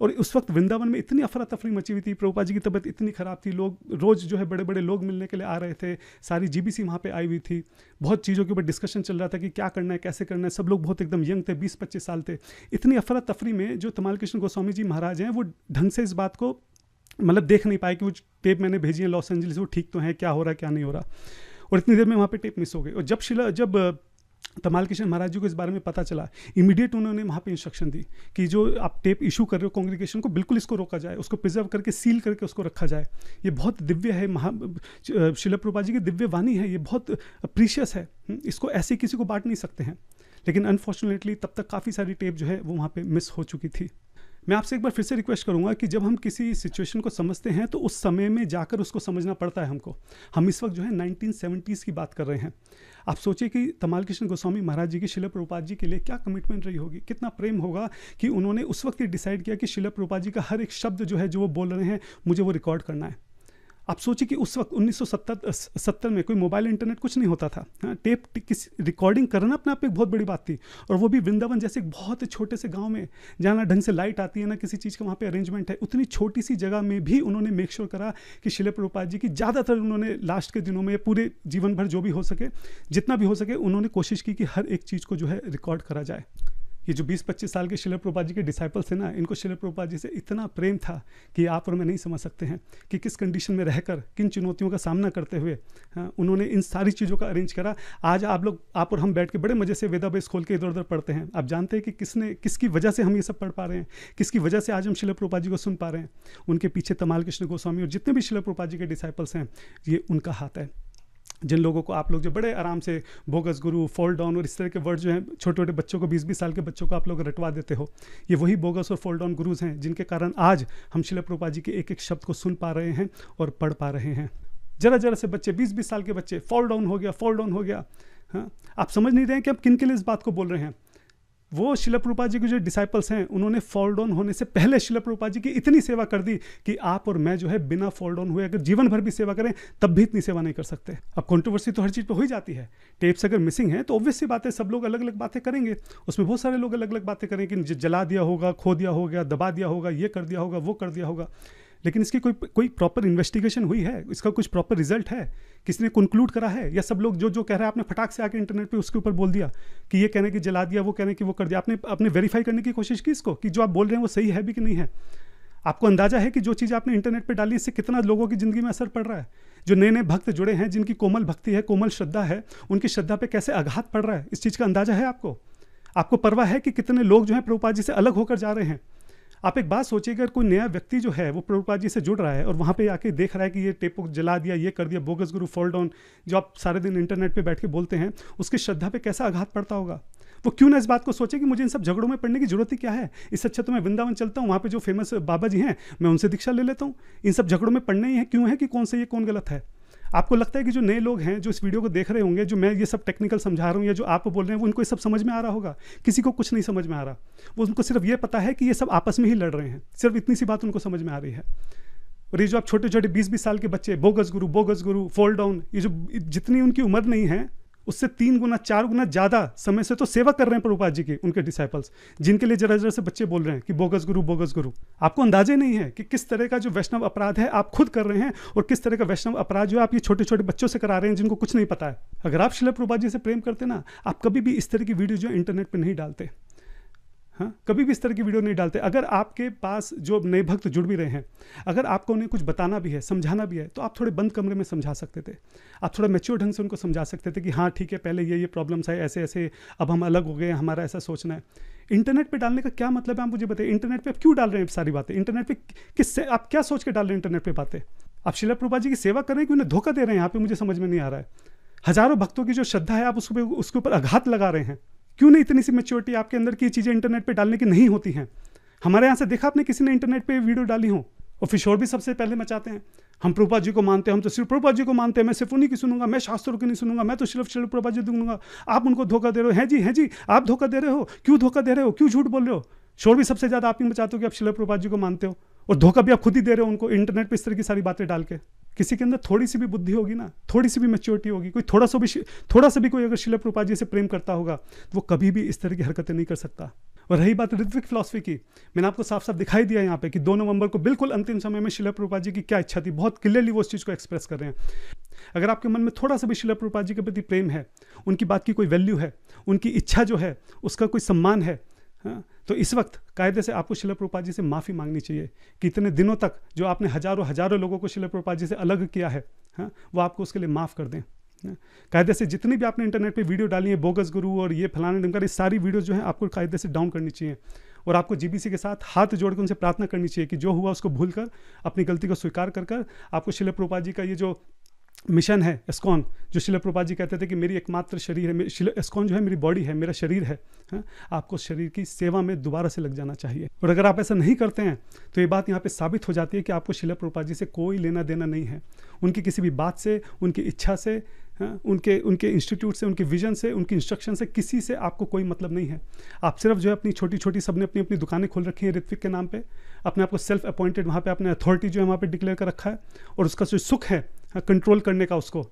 और उस वक्त वृंदावन में इतनी अफरा तफरी मची हुई थी, प्रभुपाद जी की तबीयत इतनी ख़राब थी, लोग रोज़ जो है बड़े बड़े लोग मिलने के लिए आ रहे थे, सारी जीबीसी वहाँ पे आई हुई थी, बहुत चीज़ों के ऊपर डिस्कशन चल रहा था कि क्या करना है, कैसे करना है। सब लोग बहुत एकदम यंग थे, 20-25 साल थे। इतनी अफरा तफरी में जो तमाल कृष्ण गोस्वामी जी महाराज हैं वो ढंग से इस बात को मतलब देख नहीं पाए कि वो टेप मैंने भेजी है लॉस एंजलिस, वो ठीक तो है, क्या हो रहा है, क्या नहीं हो रहा। और इतनी देर में वहाँ पे टेप मिस हो गई। और जब तमाल कृष्ण महाराज जी को इस बारे में पता चला, इमीडिएट उन्होंने वहाँ पे इंस्ट्रक्शन दी कि जो आप टेप इशू कर रहे हो कांग्रेगेशन को, बिल्कुल इसको रोका जाए, उसको प्रिजर्व करके सील करके उसको रखा जाए। ये बहुत दिव्य है, श्रील प्रभुपाद जी की दिव्य वाणी है, ये बहुत प्रीशियस है, इसको ऐसे किसी को बांट नहीं सकते हैं। लेकिन अनफॉर्चुनेटली तब तक काफ़ी सारी टेप जो है वो वहाँ पे मिस हो चुकी थी। मैं आपसे एक बार फिर से रिक्वेस्ट करूंगा कि जब हम किसी सिचुएशन को समझते हैं तो उस समय में जाकर उसको समझना पड़ता है हमको। हम इस वक्त जो है 1970s की बात कर रहे हैं। आप सोचिए कि तमाल कृष्ण गोस्वामी महाराज जी की श्रील प्रभुपाद जी के लिए क्या कमिटमेंट रही होगी, कितना प्रेम होगा कि उन्होंने उस वक्त ये डिसाइड किया कि श्रील प्रभुपाद जी का हर एक शब्द जो है, जो वो बोल रहे हैं, मुझे वो रिकॉर्ड करना है। आप सोचिए कि उस वक्त 1970 में कोई मोबाइल इंटरनेट कुछ नहीं होता था। हाँ, टेप किसी रिकॉर्डिंग करना अपने आप में एक बहुत बड़ी बात थी, और वो भी वृंदावन जैसे एक बहुत छोटे से गांव में, जहाँ ना ढंग से लाइट आती है, ना किसी चीज़ का वहाँ पे अरेंजमेंट है। उतनी छोटी सी जगह में भी उन्होंने मेक श्योर करा कि श्रील प्रभुपाद जी की ज़्यादातर, उन्होंने लास्ट के दिनों में पूरे जीवन भर जो भी हो सके, जितना भी हो सके, उन्होंने कोशिश की कि हर एक चीज़ को जो है रिकॉर्ड करा जाए। ये जो 20-25 साल के शिला प्रभुपाद जी के डिसाइपल्स थे ना, इनको शिला प्रभुपाद जी से इतना प्रेम था कि आप और मैं नहीं समझ सकते हैं कि किस कंडीशन में रहकर, किन चुनौतियों का सामना करते हुए उन्होंने इन सारी चीज़ों का अरेंज करा। आज आप और हम बैठ के बड़े मज़े से वेदाबेस खोल के इधर उधर पढ़ते हैं। आप जानते हैं कि किसकी वजह से हम ये सब पढ़ पा रहे हैं, किसकी वजह से आज हम शिला प्रभुपाद जी को सुन पा रहे हैं। उनके पीछे तमाल कृष्ण गोस्वामी और जितने भी शिला प्रभुपाद जी के डिसाइपल्स हैं, ये उनका हाथ है। जिन लोगों को आप लोग जो बड़े आराम से बोगस गुरु, फॉल डाउन और इस तरह के वर्ड जो हैं छोटे छोटे बच्चों को, 20-20 साल के बच्चों को आप लोग रटवा देते हो, ये वही बोगस और फॉल डाउन गुरुज हैं जिनके कारण आज हम शिला प्रभुपाद जी के एक एक शब्द को सुन पा रहे हैं और पढ़ पा रहे हैं। जरा से बच्चे, 20-20 साल के बच्चे, फॉल डाउन हो गया। हाँ, आप समझ नहीं रहे हैं कि आप किन के लिए इस बात को बोल रहे हैं। वो शिला प्रभुपाद जी के जो डिसाइपल्स हैं, उन्होंने फॉल डाउन होने से पहले शिला प्रभुपाद जी की इतनी सेवा कर दी कि आप और मैं जो है बिना फॉल डाउन हुए अगर जीवन भर भी सेवा करें तब भी इतनी सेवा नहीं कर सकते। अब कंट्रोवर्सी तो हर चीज़ पे हो ही जाती है। टेप्स अगर मिसिंग है तो ऑब्वियस सी बात है, सब लोग अलग अलग बातें करेंगे, उसमें बहुत सारे लोग अलग अलग बातें करेंगे कि जला दिया होगा, खो दिया होगा, दबा दिया होगा, ये कर दिया होगा, वो कर दिया होगा। लेकिन इसकी कोई प्रॉपर इन्वेस्टिगेशन हुई है? इसका कुछ प्रॉपर रिजल्ट है? किसने कंक्लूड करा है? या सब लोग जो कह रहा है आपने फटाक से आके इंटरनेट पे उसके ऊपर बोल दिया कि ये कहने की जला दिया, वो कहने की वो कर दिया? आपने वेरीफाई करने की कोशिश की इसको कि जो आप बोल रहे हैं वो सही है भी कि नहीं है? आपको अंदाजा है कि जो चीज़ आपने इंटरनेट पे डाली इससे कितना लोगों की ज़िंदगी में असर पड़ रहा है? जो नए नए भक्त जुड़े हैं, जिनकी कोमल भक्ति है, कोमल श्रद्धा है, उनकी श्रद्धा पे कैसे आघात पड़ रहा है, इस चीज़ का अंदाजा है आपको? आपको परवाह है कि कितने लोग जो हैं प्रभुपाद जी से अलग होकर जा रहे हैं? आप एक बात सोचिए, अगर कोई नया व्यक्ति जो है वो प्रभुपाद जी से जुड़ रहा है और वहाँ पे आके देख रहा है कि ये टेप को जला दिया, ये कर दिया, बोगस गुरु, फॉल डाउन, जो आप सारे दिन इंटरनेट पे बैठ के बोलते हैं, उसकी श्रद्धा पे कैसा आघात पड़ता होगा? वो क्यों ना इस बात को सोचे कि मुझे इन सब झगड़ों में पड़ने की जरूरत ही क्या है? इससे अच्छा तो मैं वृंदावन चलता हूँ, वहाँ पे जो फेमस बाबा जी हैं मैं उनसे दीक्षा ले लेता हूँ। इन सब झगड़ों में पड़ना ही है क्यों है कि कौन सही है कौन गलत है? आपको लगता है कि जो नए लोग हैं जो इस वीडियो को देख रहे होंगे, जो मैं ये सब टेक्निकल समझा रहा हूँ या जो आप बोल रहे हैं, वो उनको ये सब समझ में आ रहा होगा? किसी को कुछ नहीं समझ में आ रहा। वो उनको सिर्फ ये पता है कि ये सब आपस में ही लड़ रहे हैं, सिर्फ इतनी सी बात उनको समझ में आ रही है। और ये जो आप छोटे छोटे 20-20 साल के बच्चे, बोगस गुरु, फॉल डाउन, ये जो जितनी उनकी उम्र नहीं है उससे 3 गुना 4 गुना ज़्यादा समय से तो सेवा कर रहे हैं प्रभुपाद जी की, उनके डिसाइपल्स, जिनके लिए जरा से बच्चे बोल रहे हैं कि बोगस गुरु। आपको अंदाजे नहीं है कि किस तरह का जो वैष्णव अपराध है आप खुद कर रहे हैं और किस तरह का वैष्णव अपराध जो आप ये छोटे छोटे बच्चों से करा रहे हैं जिनको कुछ नहीं पता है। अगर आप शिला प्रभुपाद जी से प्रेम करते ना, आप कभी भी इस तरह की वीडियो जो इंटरनेट पर नहीं डालते। हाँ, कभी भी इस तरह की वीडियो नहीं डालते। अगर आपके पास जो नए भक्त जुड़ भी रहे हैं, अगर आपको उन्हें कुछ बताना भी है, समझाना भी है, तो आप थोड़े बंद कमरे में समझा सकते थे। आप थोड़ा मैच्योर ढंग से उनको समझा सकते थे कि हाँ ठीक है, पहले ये प्रॉब्लम्स है, ऐसे ऐसे, अब हम अलग हो गए, हमारा ऐसा सोचना है। इंटरनेट पे डालने का क्या मतलब है, आप मुझे बताइए। इंटरनेट पे आप क्यों डाल रहे हैं सारी बातें? इंटरनेट पे किससे, आप क्या सोच के डाल रहे हैं इंटरनेट पे बातें? आप शिला प्रभुपाद जी की सेवा कर रहे हैं कि उन्हें धोखा दे रहे हैं? यहाँ पे मुझे समझ में नहीं आ रहा है। हजारों भक्तों की जो श्रद्धा है आप उसके ऊपर आघात लगा रहे हैं। क्यों नहीं इतनी सी मैच्योरिटी आपके अंदर की चीज़ें इंटरनेट पे डालने की नहीं होती हैं? हमारे यहाँ से देखा आपने किसी ने इंटरनेट पे वीडियो डाली हो? और फिर शोर भी सबसे पहले मचाते हैं, हम प्रभुपाद जी को मानते हैं, हम तो सिर्फ प्रभुपाद जी को मानते हैं, मैं सिर्फ उन्हीं की सुनूंगा, मैं शास्त्रों की नहीं सुनूंगा, मैं तो सिर्फ प्रभुपाद जी दूंगा। आप उनको धोखा दे रहे हो। हैं जी, आप धोखा दे रहे हो। क्यों धोखा दे रहे हो? क्यों झूठ बोल रहे हो? शोर भी सबसे ज़्यादा आप ही मचाते हो कि आप शिला प्रभुपाद जी को मानते हो, और धोखा भी आप खुद ही दे रहे हो उनको इंटरनेट पे इस तरह की सारी बातें डाल के। किसी के अंदर थोड़ी सी भी बुद्धि होगी ना, थोड़ी सी भी मैच्योरिटी होगी, कोई थोड़ा सा भी कोई अगर शिला प्रभुपाद जी से प्रेम करता होगा तो वो कभी भी इस तरह की हरकतें नहीं कर सकता। और रही बात ऋत्विक फिलॉसफी की, मैंने आपको साफ साफ दिखाई दिया यहाँ पे कि 2 नवंबर को बिल्कुल अंतिम समय में शिला प्रभुपाद जी की क्या इच्छा थी, बहुत क्लियरली वो उस चीज़ को एक्सप्रेस कर रहे हैं। अगर आपके मन में थोड़ा सा भी शिला प्रभुपाद जी के प्रति प्रेम है, उनकी बात की कोई वैल्यू है, उनकी इच्छा जो है उसका कोई सम्मान है, हाँ, तो इस वक्त कायदे से आपको शिला प्रभुपाद जी से माफ़ी मांगनी चाहिए कि इतने दिनों तक जो आपने हजारों लोगों को शिला प्रभुपाद जी से अलग किया है, हाँ, वो आपको उसके लिए माफ़ कर दें। कायदे से जितनी भी आपने इंटरनेट पे वीडियो डाली है, बोगस गुरु और ये फलाने ढंग, ये सारी वीडियो जो है आपको कायदे से डाउन करनी चाहिए। और आपको जीबीसी के साथ हाथ जोड़ कर उनसे प्रार्थना करनी चाहिए कि जो हुआ उसको भूल कर, अपनी गलती को स्वीकार कर आपको शिला प्रभुपाद जी का ये जो मिशन है इस्कॉन, जो शिला प्रभुपाद जी कहते थे कि मेरी एकमात्र शरीर है, इस्कॉन जो है मेरी बॉडी है, मेरा शरीर है, हाँ? आपको शरीर की सेवा में दोबारा से लग जाना चाहिए। और अगर आप ऐसा नहीं करते हैं तो ये बात यहाँ पे साबित हो जाती है कि आपको शिला प्रभुपाद जी से कोई लेना देना नहीं है। उनकी किसी भी बात से, उनकी इच्छा से, हाँ? उनके इंस्टीट्यूट से, उनके विजन से, उनकी इंस्ट्रक्शन से, किसी से आपको कोई मतलब नहीं है। आप सिर्फ जो है अपनी छोटी छोटी, सबने अपनी अपनी दुकानें खोल रखी हैं ऋत्विक के नाम पे, अपने आप को सेल्फ अपॉइंटेड, वहाँ पे अपने अथॉरिटी जो है वहाँ पे डिक्लेयर कर रखा है, और उसका जो सुख है कंट्रोल करने का उसको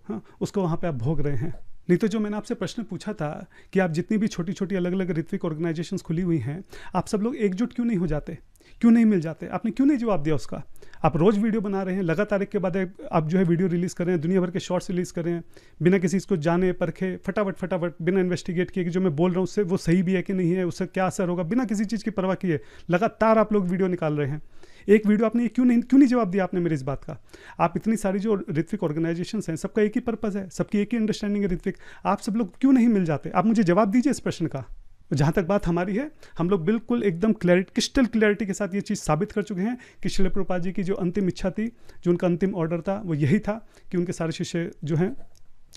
वहाँ पे आप भोग रहे हैं। नहीं तो जो मैंने आपसे प्रश्न पूछा था कि आप जितनी भी छोटी छोटी अलग अलग ऋत्विक ऑर्गेनाइजेशंस खुली हुई हैं, आप सब लोग एकजुट क्यों नहीं हो जाते? क्यों नहीं मिल जाते? आपने क्यों नहीं जवाब दिया उसका? आप रोज़ वीडियो बना रहे हैं, लगातार एक के बाद एक आप जो है वीडियो रिलीज़ कर रहे हैं, दुनिया भर के शॉर्ट्स रिलीज़ कर रहे हैं, बिना किसी को जाने परखे, फटाफट बिना इन्वेस्टिगेट किए कि जो मैं बोल रहा हूँ उससे वो सही भी है कि नहीं है, उससे क्या असर होगा, बिना किसी चीज़ की परवाह किए लगातार आप लोग वीडियो निकाल रहे हैं। एक वीडियो आपने क्यों नहीं जवाब दिया आपने मेरी इस बात का? आप इतनी सारी जो ऋत्विक ऑर्गेनाइजेशंस हैं, सबका एक ही पर्पज़ है, सबकी एक ही अंडरस्टैंडिंग है ऋत्विक, आप सब लोग क्यों नहीं मिल जाते? आप मुझे जवाब दीजिए इस प्रश्न का। जहाँ तक बात हमारी है, हम लोग बिल्कुल एकदम क्रिस्टल क्लैरिटी के साथ ये चीज़ साबित कर चुके हैं कि श्रील प्रभुपाद जी की जो अंतिम इच्छा थी, जो उनका अंतिम ऑर्डर था, वो यही था कि उनके सारे शिष्य जो हैं,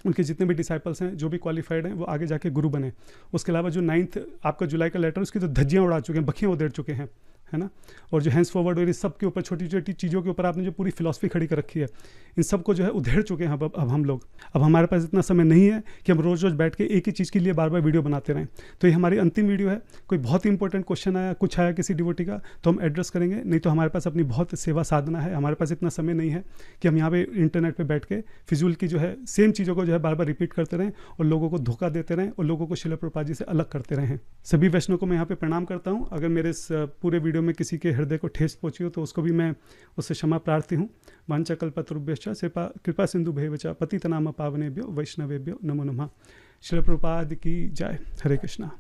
उनके जितने भी डिसाइपल्स हैं, जो भी क्वालिफाइड हैं, वो आगे जाके गुरु बने। उसके अलावा जो 9 आपका जुलाई का लेटर, उसकी तो धज्जियाँ उड़ा चुके हैं, बखियाँ उधेड़ चुके हैं, है ना। और जो हैंड्स फॉरवर्ड और इस सब के ऊपर छोटी छोटी चीज़ों के ऊपर आपने जो पूरी फिलॉसफी खड़ी कर रखी है, इन सब को जो है उधेड़ चुके हैं अब हम लोग। अब हमारे पास इतना समय नहीं है कि हम रोज़ बैठ के एक ही चीज़ के लिए बार बार वीडियो बनाते रहें। तो ये हमारी अंतिम वीडियो है। कोई बहुत ही इंपॉर्टेंट क्वेश्चन आया, कुछ आया किसी डिवोटी का, तो हम एड्रेस करेंगे, नहीं तो हमारे पास अपनी बहुत सेवा साधना है। हमारे पास इतना समय नहीं है कि हम यहाँ पे इंटरनेट पर बैठ के फिजूल की जो है सेम चीज़ों को जो है बार बार रिपीट करते रहें और लोगों को धोखा देते रहें और लोगों को श्रील प्रभुपाद जी से अलग करते रहें। सभी वैष्णव को मैं यहाँ पे प्रणाम करता हूँ। अगर मेरे इस पूरे वीडियो में किसी के हृदय को ठेस पहुंची हो तो उसको भी मैं उससे क्षमा प्रार्थी हूँ। वांछाकल्पतरुभ्यश्च कृपा सिंधु भैवच पतितनाम पावनेभ्यो वैष्णवेभ्यो नमो नमः। श्रील प्रभुपाद की जय। हरे कृष्णा।